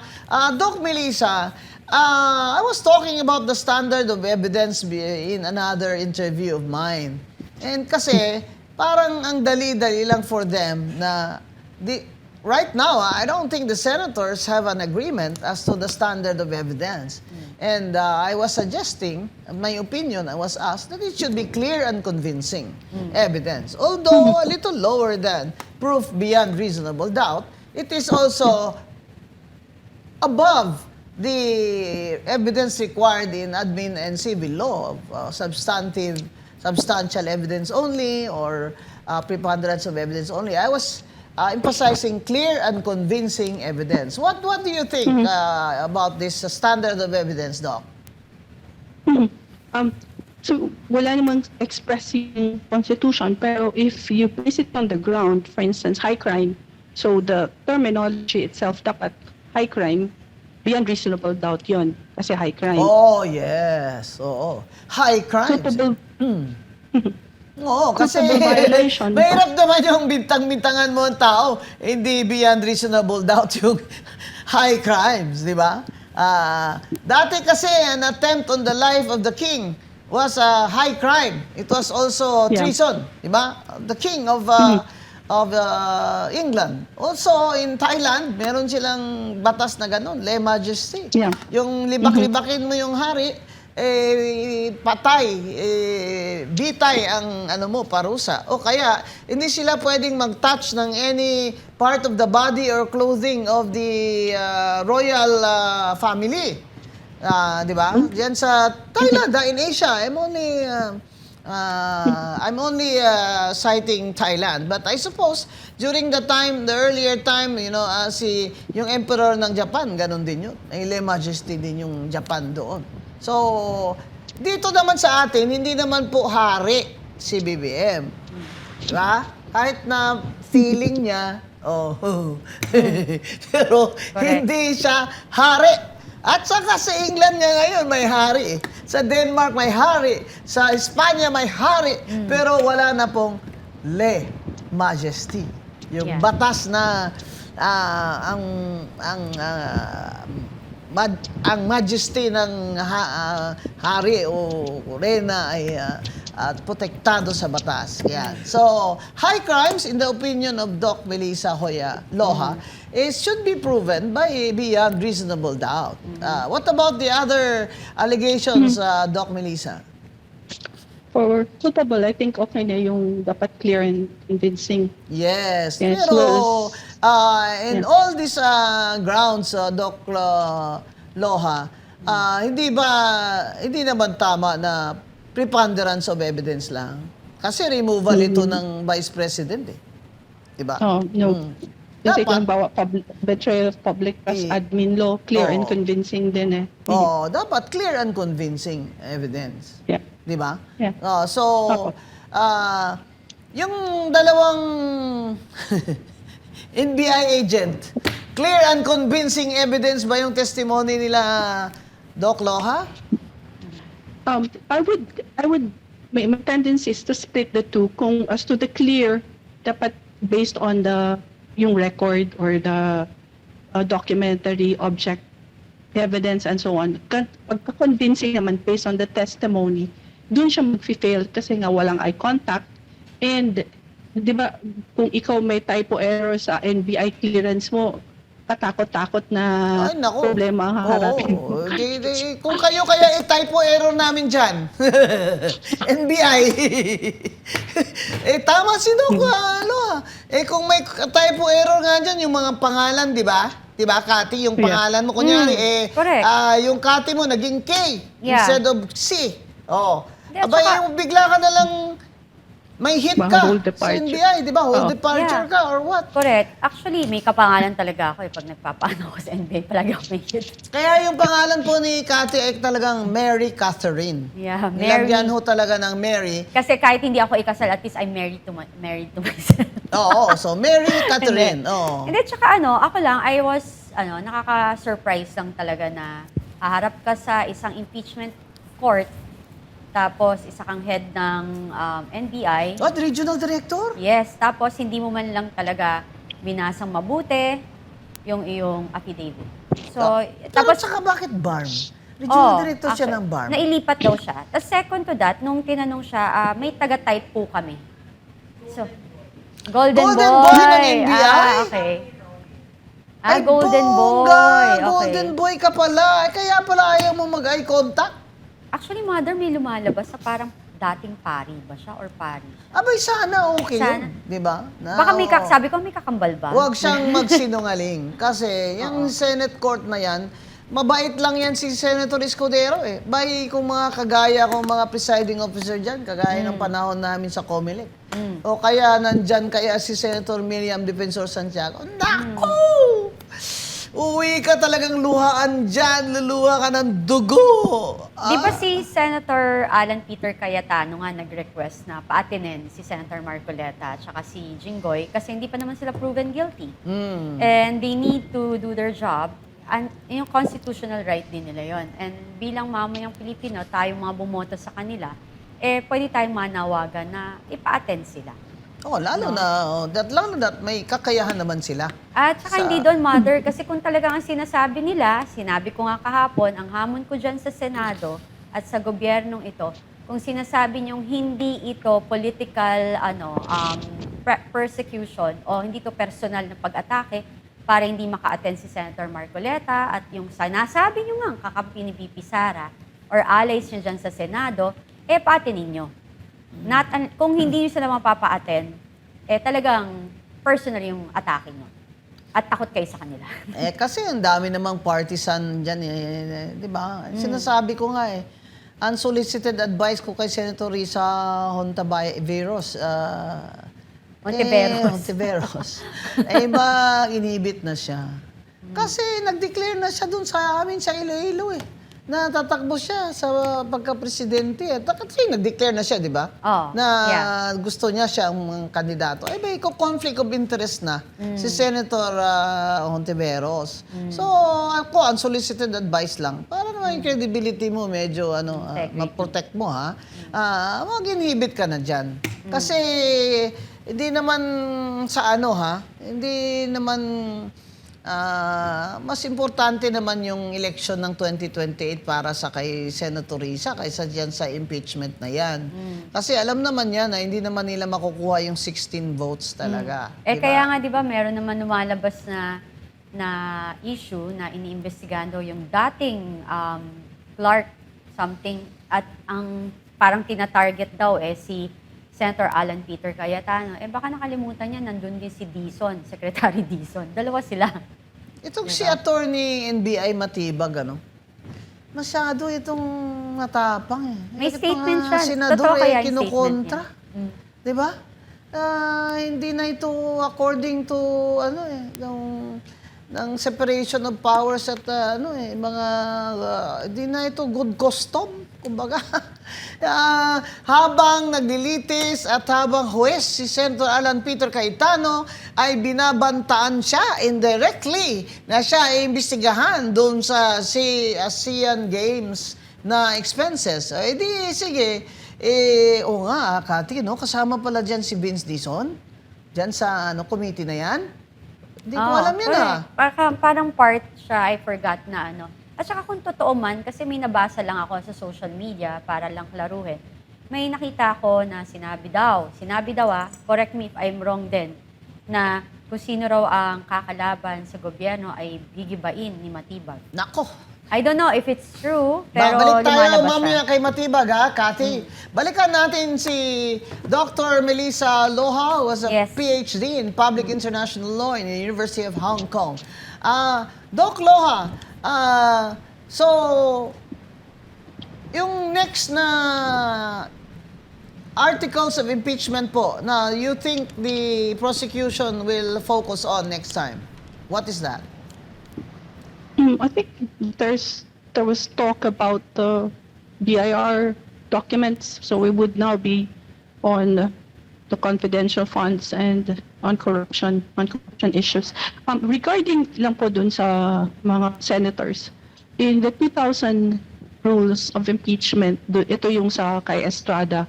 Doc Melissa, I was talking about the standard of evidence in another interview of mine. And kasi, parang ang dali-dali lang for them na right now, I don't think the senators have an agreement as to the standard of evidence. And I was suggesting, my opinion, I was asked that it should be clear and convincing evidence. Although a little lower than proof beyond reasonable doubt, it is also above the evidence required in admin and civil law of substantial evidence only or preponderance of evidence only. I was emphasizing clear and convincing evidence. What do you think about this standard of evidence, Doc? So, wala namang express yung constitution, pero if you place it on the ground, for instance, high crime, so the terminology itself dapat high crime, beyond reasonable doubt yun, kasi high crime. Oh, yes. Oo. High crimes. Culpable, Oo, kasi culpable violation. mahirap naman yung bintang-bintangan mo ang tao. Hindi beyond reasonable doubt yung high crimes, di ba? Dati kasi an attempt on the life of the king was a high crime. It was also treason, di ba? The king of England. Also, in Thailand, meron silang batas na ganun, le majesty. Yeah. Yung libak-libakin mo yung hari, patay, bitay ang parusa. O kaya, hindi sila pwedeng mag-touch ng any part of the body or clothing of the royal family. Di ba? Diyan sa Thailand, in Asia, I'm only citing Thailand. But I suppose, during the earlier time, yung emperor ng Japan, ganun din yun. Le majesty din yung Japan doon. So, dito naman sa atin, hindi naman po hari si BBM. Diba? Kahit na feeling niya, pero hindi siya hari. At saka sa England nga ngayon, may hari. Sa Denmark, may hari. Sa Espanya, may hari. Pero wala na pong le majesty. Yung batas na ang majesty ng hari o reyna ay protektado sa batas. Yan. So, high crimes, in the opinion of Doc Melissa Loha, should be proven by beyond reasonable doubt. What about the other allegations, Doc Melissa? For culpable, I think okay na yung dapat clear and convincing. Yes. Yes, Pero, in all these grounds, Doc Loha, hindi naman tama na preponderance of evidence lang. Kasi removal ito ng Vice President eh. Diba? Oh, no. Kasi Dapat, kung bawa betrayal of public trust admin law, clear and Oo. convincing din eh. dapat clear and convincing evidence. Yeah. Di ba? Yeah. So, Opo. yung dalawang NBI agent, clear and convincing evidence ba yung testimony nila Doc Loha? I would, my tendency is to split the two. Kung as to the clear, dapat based on yung record or the documentary object evidence and so on. Pagka-convincing naman based on the testimony, dun siya mag-fail kasi nga walang eye contact. And, di ba, kung ikaw may typo error sa NBI clearance mo, katakot-takot na Ay, naku. problema ang haharapin. Oo. Kung kayo kaya typo error namin dyan. NBI. Tama si Doc. Kung may typo error nga dyan, yung mga pangalan, di ba? Di ba, Kati? Yung pangalan mo, kunyari, correct. yung Kati mo naging K Yeah. instead of C. Oo. Di, at Abay, saka- bigla ka na lang may hit Baka ka hold sa departure. NBI, di ba? Hold Oo. departure Yeah. ka or what? Correct. Actually, may kapangalan talaga ako pag nagpapaano ako sa NBA. Palagi ako may hit. Kaya yung pangalan po ni Kati ay talagang Mary Catherine. Yeah, Mary. Nilagyan ho talaga ng Mary. Kasi kahit hindi ako ikasal, at least I'm married to myself. Oo, so Mary Catherine. Oo. Hindi, tsaka ako lang, I was, nakaka-surprise lang talaga na haharap ka sa isang impeachment court, tapos isa kang head ng NBI. What, regional director? Yes, tapos hindi mo man lang talaga binasang mabuti yung iyong affidavit. So, Tapos tapos, saka bakit BARM? Regional director siya actually, ng BARM. Nailipat daw siya. Tapos second to that, nung tinanong siya, may taga-type po kami. So, Golden Golden Boy. Boy ng NBI? Okay. Ay, Golden Boy. bongga! Okay. Golden Boy ka pala. Kaya pala ayaw mo mag-eye contact. Actually, Mother, may lumalabas sa parang dating pari ba siya or pari siya? Abay, sana okay Sana. yun. Di ba? Baka may sabi ko, may kakambal ba? Huwag siyang magsinungaling. Kasi yung Senate court na yan, mabait lang yan si Senator Escudero eh. Bay kung mga kagaya kong mga presiding officer dyan, kagaya ng panahon namin sa COMELEC. O kaya nandyan kaya si Senator Miriam Defensor Santiago. Naku! Uwi ka talagang luhaan dyan, luluha ka ng dugo. Di ba si Senator Alan Peter Cayetano nga nag-request na paatinin si Senator Marcoleta at saka si Jinggoy kasi hindi pa naman sila proven guilty. And they need to do their job. And yung constitutional right din nila yon. And bilang mamayang Pilipino, tayong mga bumoto sa kanila, pwede tayong manawagan na ipaattend sila. Lalo na may kakayahan naman sila. At saka hindi doon, Mother, kasi kung talagang ang sinasabi nila, sinabi ko nga kahapon, ang hamon ko dyan sa Senado at sa gobyernong ito, kung sinasabi niyong hindi ito political persecution o hindi ito personal na pag-atake para hindi maka-attend si Senator Marcoleta at yung sinasabi niyo nga, kakampi ni VP Sara or allies niyo dyan sa Senado, pati ninyo. Kung hindi nyo sila mapapa-attend, talagang personal yung atake nyo. At takot kayo sa kanila. Kasi ang dami namang partisan dyan di ba? Sinasabi ko nga unsolicited advice ko kay Senator Risa Hontiveros. Hontiveros. Inibit na siya. Kasi nag-declare na siya dun sa amin sa Iloilo na tatakbo siya sa pagka-presidente. Kasi nag-declare na siya, di ba? Na gusto niya siya ang kandidato. Kung conflict of interest na si Senator Hontiveros. So, ako, unsolicited advice lang. Para naman yung credibility mo, medyo ma-protect mo, ha? Mag-inhibit ka na dyan. Kasi, hindi naman sa hindi naman mas importante naman yung election ng 2028 para sa kay Senator Risa kaysa dyan sa impeachment na yan. Kasi alam naman yan na hindi naman nila makukuha yung 16 votes talaga. Diba? Kaya nga, di ba, meron naman lumalabas na issue na iniimbestigahan daw yung dating Clark something at ang parang tina-target daw si Senator Alan Peter Cayetano. Baka nakalimutan niya, nandun din si Dizon, Secretary Dizon. Dalawa sila. Itong si attorney NBI Matibag, masyado itong matapang eh. May Bakit statement mga siya. senador Totoo kaya yung kinukontra? statement niya? Di ba? Hindi na ito according to ng separation of powers at mga hindi na ito good custom, kumbaga. Habang naglilitis at habang huwes si Senator Alan Peter Cayetano ay binabantaan siya indirectly na siya ay imbestigahan doon sa ASEAN Games na expenses. Di sige. Oo nga, Kati, no? Kasama pala dyan si Vince Dizon. Dyan sa committee na yan. Hindi ko alam yan, Parang part siya, I forgot na At saka kung totoo man, kasi may nabasa lang ako sa social media para lang klaruhin. May nakita ko na sinabi daw correct me if I'm wrong din, na kung sino raw ang kakalaban sa gobyerno ay gigibain ni Matibag. Nako. I don't know if it's true, pero Babalik tayo lumalabas mamaya siya. kay Matibag, Kati. Balikan natin si Dr. Melissa Loha, who was a Yes. PhD in Public International Law in the University of Hong Kong. Doc Loha, so, yung next na articles of impeachment po na you think the prosecution will focus on next time, what is that? I think there was talk about the BIR documents, so we would now be on the confidential funds and on corruption issues. Regarding lang po dun sa mga senators, in the 2000 rules of impeachment, ito yung sa kay Estrada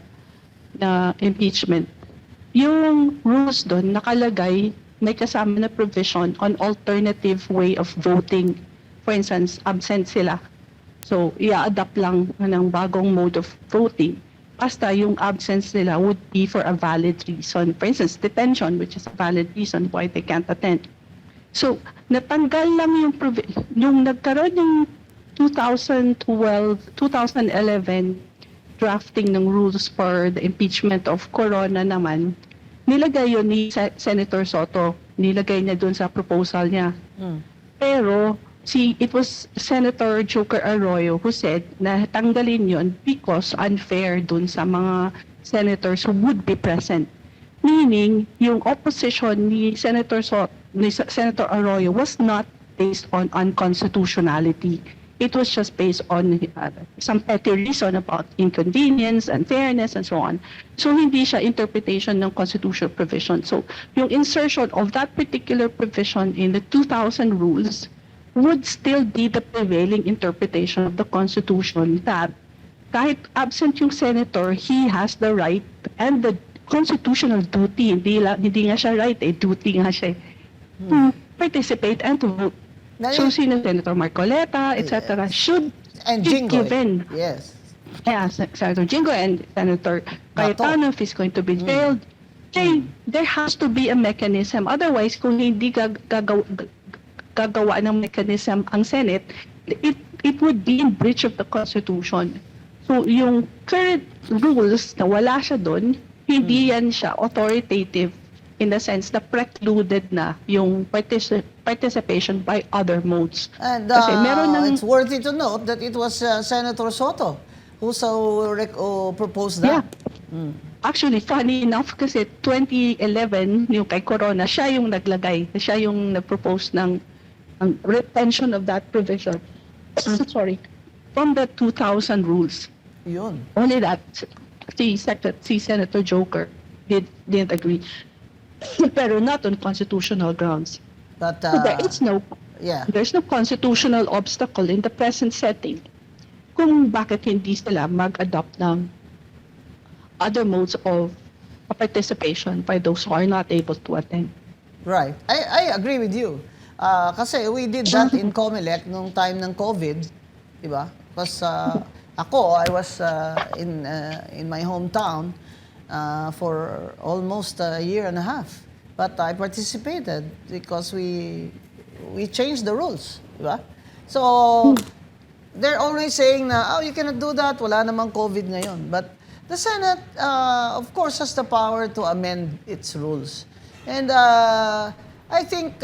na impeachment. Yung rules dun nakalagay, may kasama na provision on alternative way of voting. For instance, absent sila. So, i-adapt lang ng bagong mode of voting. Basta yung absence nila would be for a valid reason. For instance, detention, which is a valid reason why they can't attend. So, natanggal lang yung nagkaroon yung 2011 drafting ng rules for the impeachment of Corona naman, nilagay yun ni Senator Soto. Nilagay niya dun sa proposal niya. Pero, it was Senator Joker Arroyo who said na tanggalin yon because unfair dun sa mga senators who would be present. Meaning, yung opposition ni Senator Arroyo was not based on unconstitutionality. It was just based on some petty reason about inconvenience, unfairness, and so on. So, hindi siya interpretation ng constitutional provision. So, yung insertion of that particular provision in the 2000 rules would still be the prevailing interpretation of the Constitution that kahit absent yung senator, he has the right and the constitutional duty, hindi nga siya right, duty nga siya, to participate and to vote. So, sino Senator Marcoleta, etc. should And be Jingo. given. Yes. Yeah, Senator Jingo and Senator Cayetano, if he's going to be jailed, there has to be a mechanism. Otherwise, kung hindi gagawa ng mechanism ang Senate, it would be in breach of the Constitution. So, yung current rules na wala siya doon, hindi yan siya authoritative in the sense na precluded na yung participation by other modes. And Kasi meron ng- it's worthy to note that it was Senator Soto who proposed that. Yeah. Actually, funny enough kasi 2011, yung kay Corona, siya yung naglagay, siya yung nag-propose ng retention of that provision. Sorry. From the 2000 rules. Yun. Only that, si Senator Joker didn't agree. Pero not on constitutional grounds. But, So there's no constitutional obstacle in the present setting kung bakit hindi sila mag-adopt ng other modes of participation by those who are not able to attend. right. I agree with you. Kasi we did that in COMELEC nung time ng COVID, di ba? Because I was in my hometown for almost a year and a half. But I participated because we changed the rules, di ba? So, they're always saying na, you cannot do that, wala namang COVID ngayon. But the Senate, of course, has the power to amend its rules. And I think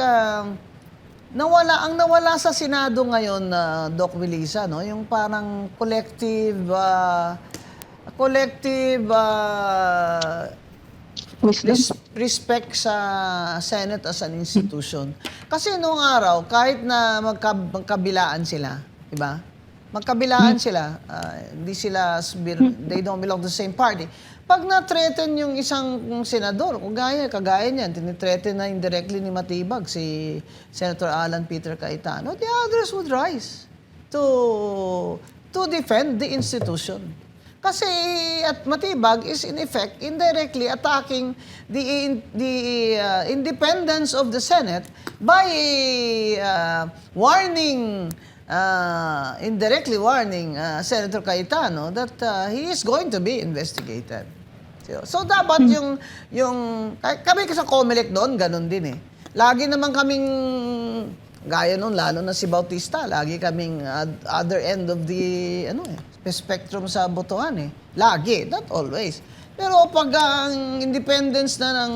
ang nawala sa Senado ngayon na Doc Melissa, no, yung parang collective Wisdom. respect sa Senate as an institution. Kasi noong araw, kahit na magkabilaan sila, di ba? Magkabilaan sila, hindi sila, they don't belong to the same party. Pag na-threaten yung isang senador, kagaya niyan, tinithreaten na indirectly ni Matibag, si Senator Alan Peter Cayetano, the others would rise to defend the institution. Kasi at Matibag is in effect indirectly attacking the independence of the Senate by indirectly warning Senator Cayetano that he is going to be investigated. So dapat kami sa COMELEC doon, ganun din eh. Lagi naman kaming, gaya nun, lalo na si Bautista, lagi kaming other end of the spectrum sa botohan eh. Lagi, not always. Pero pag ang independence na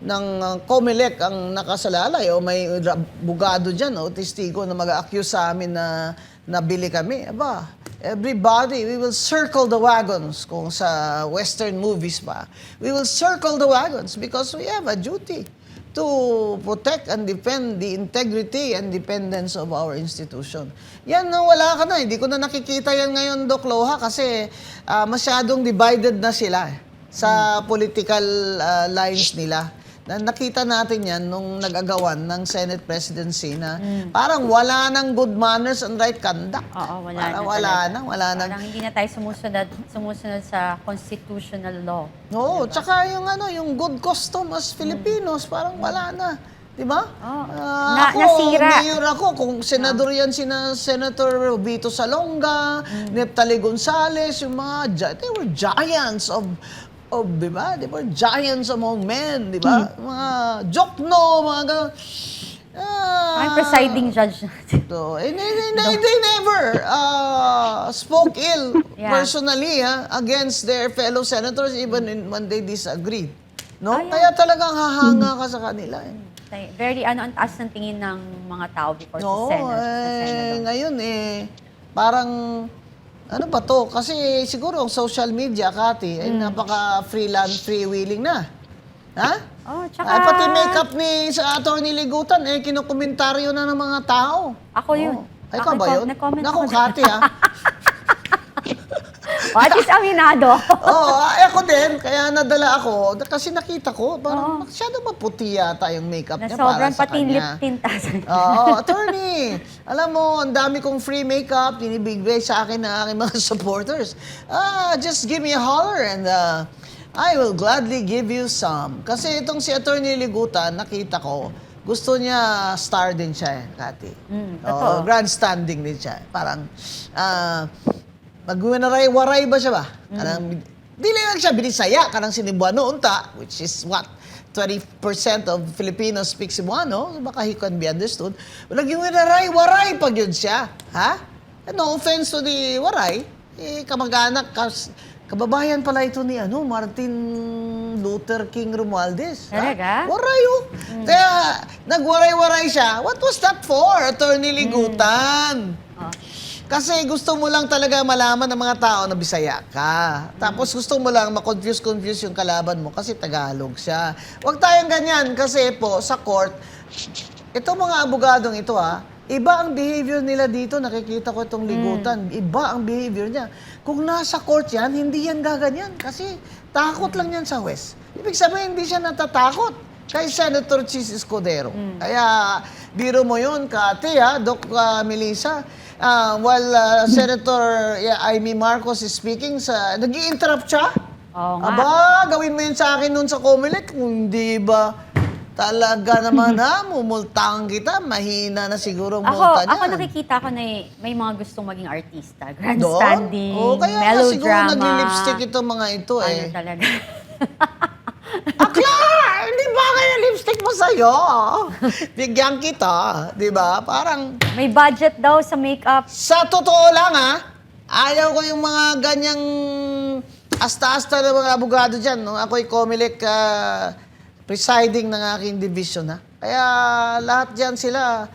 ng COMELEC ang nakasalalay o may bugado dyan o testigo na mag-accuse sa amin na nabili kami, everybody, we will circle the wagons kung sa Western movies pa. We will circle the wagons because we have a duty to protect and defend the integrity and independence of our institution. Yan, wala ka na. Hindi ko na nakikita yan ngayon, Doc Loha, kasi masyadong divided na sila sa political lines nila. Nakita natin yan nung nag-agawan ng Senate presidency na parang wala nang good manners and right conduct. Oo, Wala na. Parang hindi na tayo sumusunod sa constitutional law. Oo, tsaka yung good custom as Filipinos, parang wala na. Di ba? Nasira. Mayor ako, kung senador yan Senator Vito Salonga, Neptali Gonzales, yung mga, they were giants of di ba? They were giants among men, di ba? Mga Jokno, mga gano'n. Ang presiding judge natin. So, they never spoke ill personally against their fellow senators even when they disagreed. No? Kaya talagang hahanga ka sa kanila. Very ang taas ng tingin ng mga tao before sa Senate. Ngayon parang ano ba to? Kasi siguro ang social media, Kati, ay freewheeling na. Ha? Tsaka... Ay, pati makeup ni sa Atty. Ligutan, kinukomentaryo na ng mga tao. Ako yun. Ay, ikaw ba yun? Nag-comment Naku, ako. Kati, ha? At least aminado. Ako din. Kaya nadala ako. Kasi nakita ko, parang masyado maputi yata yung makeup niya para Sobrang sa pati lip kanya. tint. Attorney, alam mo, ang dami kong free makeup, binibigay sa akin ng aking mga supporters. Just give me a holler and I will gladly give you some. Kasi itong si Attorney Ligutan, nakita ko, gusto niya star din siya, Kati. Totoo. Grandstanding din siya. Parang, magwinaray-waray ba siya ba? Kanang, di lang siya binisaya, kanang Cebuano unta, which is what? 20% of Filipinos speak Cebuano, baka he can be understood. Nagwinaray-waray pag yun siya. Ha? No offense to the waray. Kamag-anak, kababayan pala ito ni Martin Luther King Romualdez. Talaga? Waray Kaya nagwaray-waray siya. What was that for, Attorney Ligutan? Kasi gusto mo lang talaga malaman ng mga tao na Bisaya ka. Tapos gusto mo lang ma-confuse yung kalaban mo kasi Tagalog siya. Huwag tayong ganyan kasi po sa court, itong mga abogadong ito iba ang behavior nila dito. Nakikita ko itong Ligutan. Iba ang behavior niya. Kung nasa court yan, hindi yan gaganyan kasi takot lang yan sa West. Ibig sabihin, hindi siya natatakot kay Senator Chis Escudero. Kaya biro mo yun, Kati, Doc Melissa. While Senator Amy Marcos is speaking, nag-i-interrupt siya. Oo nga. Aba, gawin mo yun sa akin nun sa COMELEC. Hindi ba talaga naman mumultahan kita, mahina na siguro ang multa niya. Ako nakikita ko na may mga gustong maging artista. Grandstanding, kaya melodrama. Siguro nag-lipstick itong mga ito Ano talaga? Akla! Hindi ba kaya lipstick mo sa'yo? Bigyan kita. Di ba? Parang... May budget daw sa makeup. Sa totoo lang, ayaw ko yung mga ganyang asta-asta na mga abogado dyan. No? Ako'y COMELEC presiding ng aking division. Kaya lahat dyan sila,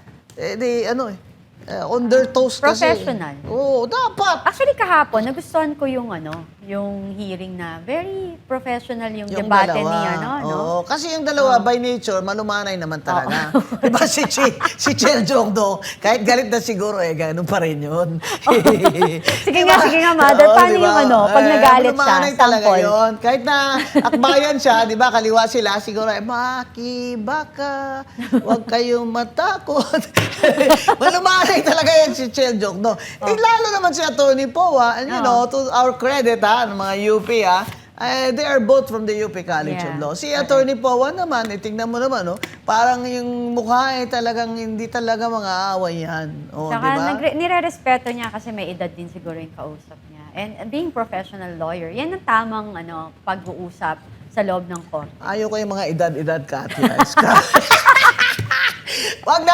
on their toes kasi. Professional. Oo, dapat. Actually, kahapon, nagustuhan ko yung yung hearing na very professional yung Yung debate dalawa. ni no? Oo, kasi yung dalawa, by nature, malumanay naman talaga. Diba si Chel Jongdo, kahit galit na siguro, ganun pa rin yun. Sige nga, Mother. Oo, Paano diba? yung pag nagalit siya? Malumanay talaga Sample. yun. Kahit na akbayan siya, di ba, kaliwa sila, siguro, makibaka, huwag kayong matakot. Malumanay talaga yan si Chel Jongdo. Lalo naman si Atty. Poa, and to our credit, ng mga UP, they are both from the UP College of Law. Si Atty. Poa naman, tingnan mo naman, parang yung mukha talagang hindi talaga mga away yan. Saka diba? nire-respeto niya kasi may edad din siguro yung kausap niya. And being professional lawyer, yan ang tamang pag-uusap sa loob ng court. Ayoko yung mga edad-edad, Kathy. Wag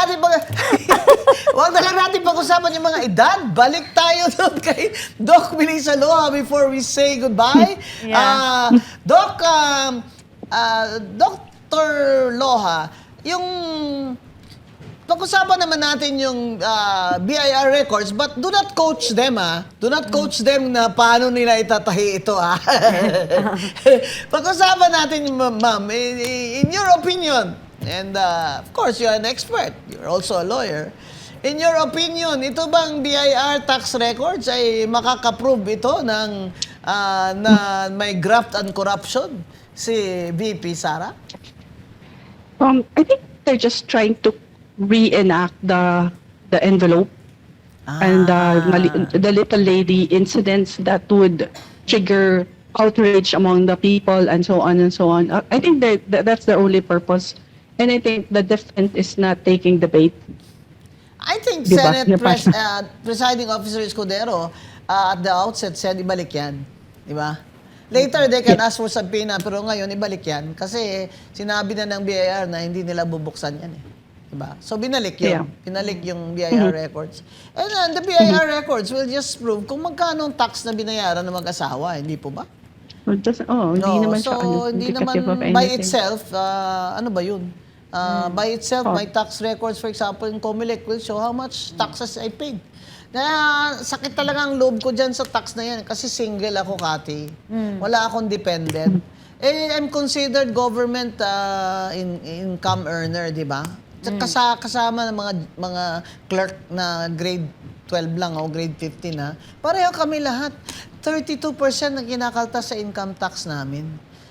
na lang natin pag-usapan yung mga edad. Balik tayo doon kay Doc Melissa Loha before we say goodbye. Yeah. Doc, Dr. Loha, yung pag-usapan naman natin yung BIR records, but do not coach them, Do not coach them na paano nila itatahi ito, Pag-usapan natin, ma'am, in your opinion, and of course, you're an expert. You're also a lawyer. In your opinion, ito bang BIR tax records ay makaka-prove ito ng na may graft and corruption si VP Sara? I think they're just trying to reenact the envelope and the little lady incidents that would trigger outrage among the people and so on and so on. I think that's their only purpose. And I think the defense is not taking the bait. I think Diba? Senate Presiding Officer Escudero at the outset said ibalik yan. Diba? Later, they can ask for subpoena, pero ngayon, ibalik yan. Kasi sinabi na ng BIR na hindi nila bubuksan yan. Diba? So, binalik yun. Yeah. Binalik yung BIR records. And the BIR records will just prove kung magkano ang tax na binayaran ng mag-asawa. Hindi po ba? Hindi naman siya hindi indicative of naman by anything. itself, ano ba yun? By itself, my tax records, for example, in Comelec will show how much taxes I paid. Kaya sakit talaga ang loob ko dyan sa tax na yan kasi single ako, Kati. Wala akong dependent. I'm considered government income earner, di ba? Kasama ng mga clerk na grade 12 lang o grade 15 pareho kami lahat. 32% na kinakaltas sa income tax namin.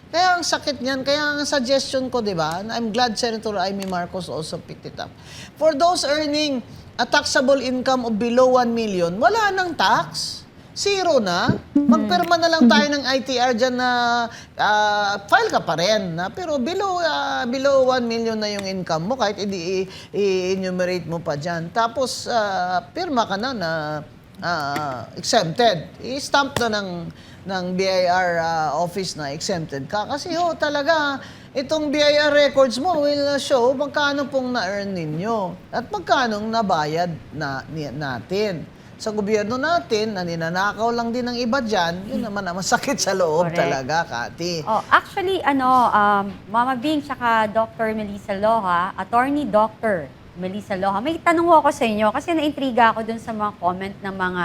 Kaya ang sakit niyan. Kaya ang suggestion ko, di ba, I'm glad Senator Amy Marcos also picked it up. For those earning a taxable income of below 1 million, wala nang tax. Zero na. Magpirma na lang tayo ng ITR dyan na file ka pa rin. Pero below 1 million na yung income mo, kahit i-enumerate mo pa dyan. Tapos, pirma ka na exempted. I-stamp na ng BIR office na exempted ka. Kasi talaga, itong BIR records mo will show magkano pong na-earn ninyo at magkano nabayad natin. Sa gobyerno natin, na ninanakaw lang din ng iba dyan, yun naman ang masakit sa loob. Correct. Talaga, Kati. Actually, Mama Bing tsaka Dr. Melissa Loha, Attorney Dr. Melissa Loha, may tanong ako sa inyo kasi naintriga ako dun sa mga comment ng mga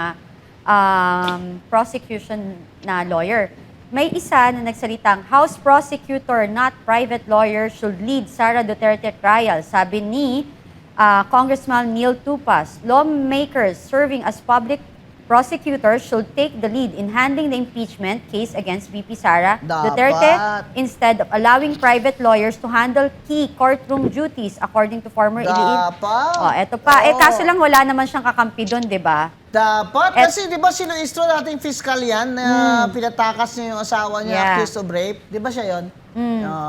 prosecution na lawyer. May isa na nagsalitang, House prosecutor, not private lawyer, should lead Sara Duterte trial. Sabi ni Congressman Neil Tupas, lawmakers serving as public prosecutors should take the lead in handling the impeachment case against VP Sara Duterte instead of allowing private lawyers to handle key courtroom duties according to former ILIID. Eto pa. Kaso lang wala naman siyang kakampi doon, di ba? Dapat. Kasi di ba sinuistro nating fiscal yan na pinatakas niya yung asawa niya accused of rape? Di ba siya yun?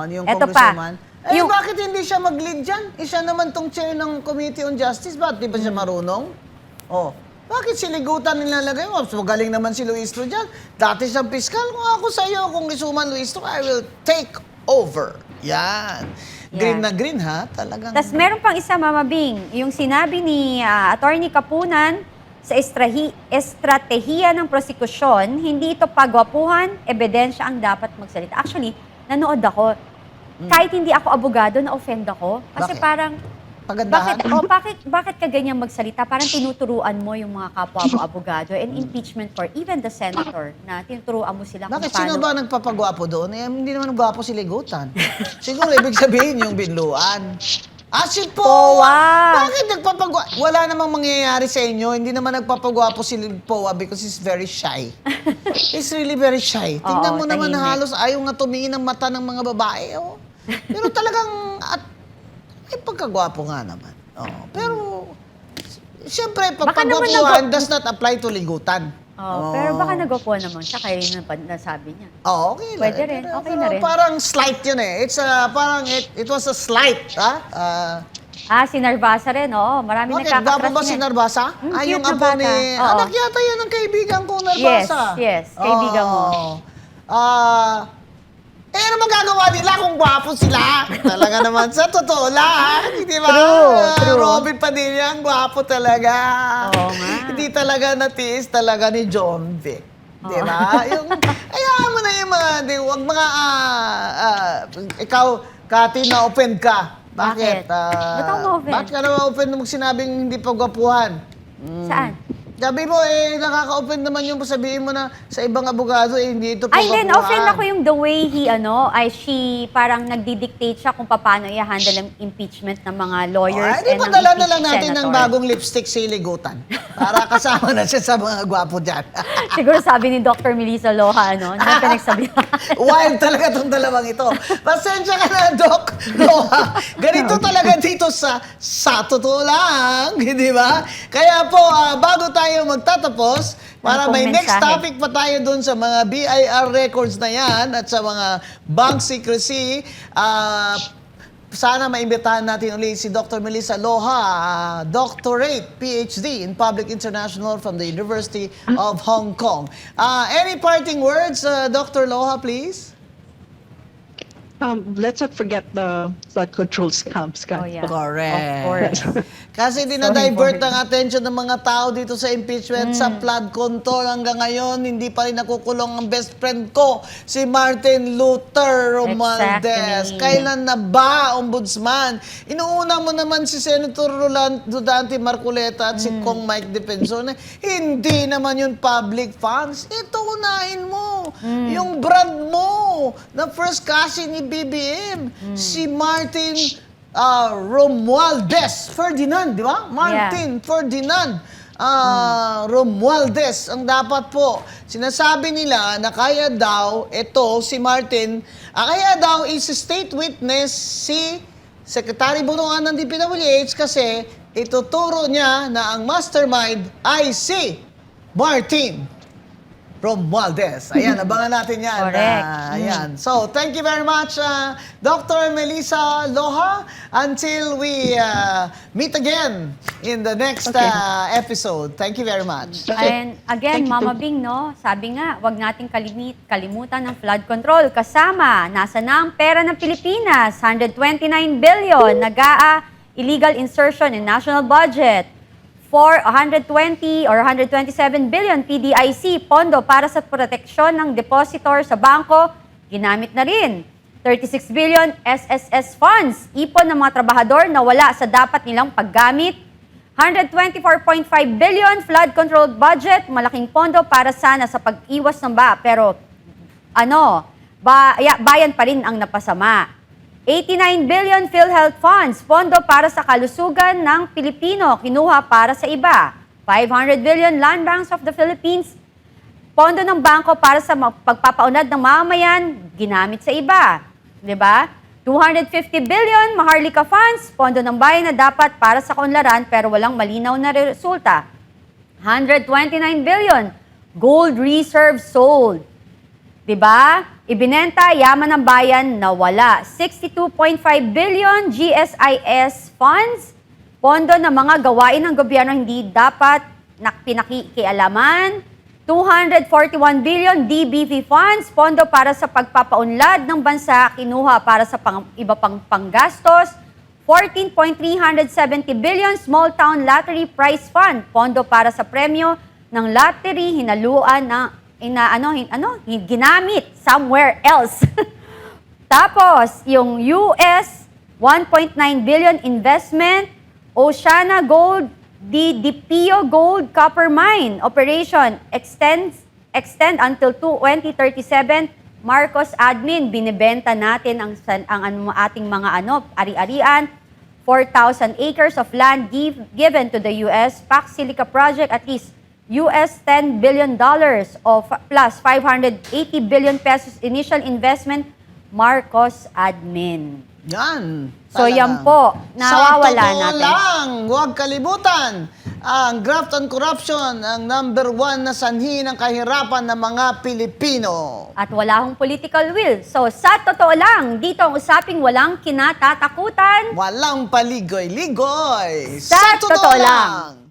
Yung Eto congresswoman. pa. Bakit hindi siya mag-lead dyan? Siya naman tong chair ng Committee on Justice. Bakit di ba siya marunong? Bakit siligutan nilalagay mo? So, magaling naman si Luistro dyan. Dati siyang fiscal. Kung ako sa iyo, kung isuman Luistro, I will take over. Yan. Green na green, ha? Talagang... Tapos meron pang isa, Mama Bing, yung sinabi ni Attorney Kapunan sa estratehiya ng prosekusyon, hindi ito pagwapuhan, ebidensya ang dapat magsalita. Actually, nanood ako. kahit hindi ako abogado, na-offend ako. Kasi Bakit? parang, Pagandahan? bakit ka ganyan magsalita? Parang tinuturuan mo yung mga kapwa mo abogado and impeachment court, even the senator, na tinuturuan mo sila kung Bakit? paano. Sino ba nagpapagwapo doon? Eh, hindi naman gwapo si Ligutan. Siguro ibig sabihin yung binluan. Si Powa! Bakit nagpapagwapo? Wala namang mangyayari sa inyo. Hindi naman nagpapagwapo si Powa because he's very shy. He's really very shy. Tingnan mo naman na tahimik. halos ayaw nga tumingin ng mata ng mga babae. Oh. Pero talagang may pagkagwapo nga naman. Oh. Pero, siyempre, Baka naman pagpagwapuhan does not apply to Ligutan. Pero baka nagwapo naman siya, kaya yun ang nasabi niya. Okay lang. Pwede rin, okay na rin. Parang slight yun eh. It's parang it was a slight, ha? Si Narvasa rin, oo. Marami Okay, gwapo nagkakatras ba si Narbasa? cute Yung na apo bata. ni... Oo. Anak yata yan ng kaibigan ko, Narbasa. Yes, kaibigan mo. Ano magagawa nila kung gwapo sila? Talaga naman, sa totoo lang. Di ba? True. Robin Padilla, ang gwapo talaga. Oo nga. Hindi talaga natiis talaga ni John Vic. Di ba? Ayaw mo na yung mga, wag mga, ikaw, Kati, na-offend ka. Bakit Bakit? ako ma-offend? Bakit ka na-offend nung sinabing hindi pa gwapuhan? Saan? Sabi mo, nakaka-offend naman yung sabihin mo na sa ibang abogado, hindi ito Ay, pagkapuhaan. then, offend ako yung the way she parang nagdi-dictate siya kung paano i-handle ang impeachment ng mga lawyers Di and ng padala na lang impeached natin ng senator. bagong lipstick si Ligutan. Para kasama na siya sa mga gwapo dyan. Siguro sabi ni Dr. Melissa Loha, ano yung pinagsabihan? Wild talaga itong dalawang ito. Pasensya ka na, Doc Loha. Ganito talaga dito sa totoo lang. Di ba? Kaya po, bago tayo magtatapos, para Ano may pong next mensahe? topic pa tayo dun sa mga BIR records na yan at sa mga bank secrecy, sana maimbitahan natin ulit si Dr. Melissa Loha, doctorate, PhD in Public International from the University of Hong Kong. Any parting words, Dr. Loha, please? Let's not forget the flood control scams, guys. Oh, yeah. Correct. Of course. Kasi dinadivert ang attention ng mga tao dito sa impeachment sa flood control. Hanggang ngayon, hindi pa rin nakukulong ang best friend ko, si Martin Luther Romualdez. Exactly. Kailan na ba, Ombudsman? Inuuna mo naman si Senator Dudante Marcoleta at si Kong Mike Defensor. Hindi naman yun public funds. Ito, unahin mo. Yung brand mo na first cousin ni BBM, si Martin Romualdez Ferdinand, di ba? Martin Ferdinand Romualdez. Ang dapat po, sinasabi nila na kaya daw, ito si Martin, kaya daw is state witness si Secretary Bonoan ng DPWH kasi ituturo niya na ang mastermind ay si Martin Romualdez. Ayan, abangan natin yan. Correct. Ayan. So, thank you very much, Dr. Melissa Loha. Until we meet again in the next episode. Thank you very much. And again, Thank you Mama too. Bing, no? Sabi nga, wag nating kalimutan ng flood control. Kasama, nasa na ang pera ng Pilipinas? 129 billion. Illegal insertion in national budget. For 120 or 127 billion PDIC, pondo para sa proteksyon ng depositor sa bangko, ginamit na rin. 36 billion SSS funds, ipon ng mga trabahador na wala sa dapat nilang paggamit. 124.5 billion flood control budget, malaking pondo para sana sa pag-iwas ng baha. Pero bayan pa rin ang napasama. 89 billion PhilHealth funds, pondo para sa kalusugan ng Pilipino, kinuha para sa iba. 500 billion Land Banks of the Philippines, pondo ng bangko para sa pagpapaunad ng mamamayan, ginamit sa iba. 'Di ba? 250 billion Maharlika funds, pondo ng bayan na dapat para sa kaunlaran pero walang malinaw na resulta. 129 billion gold reserve sold. 'Di ba? Ibinenta, yaman ng bayan, nawala. 62.5 billion GSIS funds, pondo ng mga gawain ng gobyerno hindi dapat pinakikialaman. 241 billion DBV funds, pondo para sa pagpapaunlad ng bansa, kinuha para sa iba pang panggastos. 14.370 billion Small Town Lottery Prize Fund, pondo para sa premyo ng lottery, hinaluan na ginamit somewhere else. Tapos, yung US 1.9 billion investment, Oceana Gold, DPO Gold Copper Mine operation extend until 2037. Marcos admin, binibenta natin ang ating mga ari-arian. 4,000 acres of land given to the US Pac Silica project, at least US $10 billion of plus 580 billion pesos initial investment. Marcos admin. Yan. So, talaga. yan po, nawawala Sa totoo natin. lang, huwag kalimutan, ang graft and corruption, ang number 1 na sanhi ng kahirapan ng mga Pilipino. At wala hong political will. So, sa totoo lang, dito ang usaping walang kinatatakutan. Walang paligoy-ligoy. Sa totoo lang.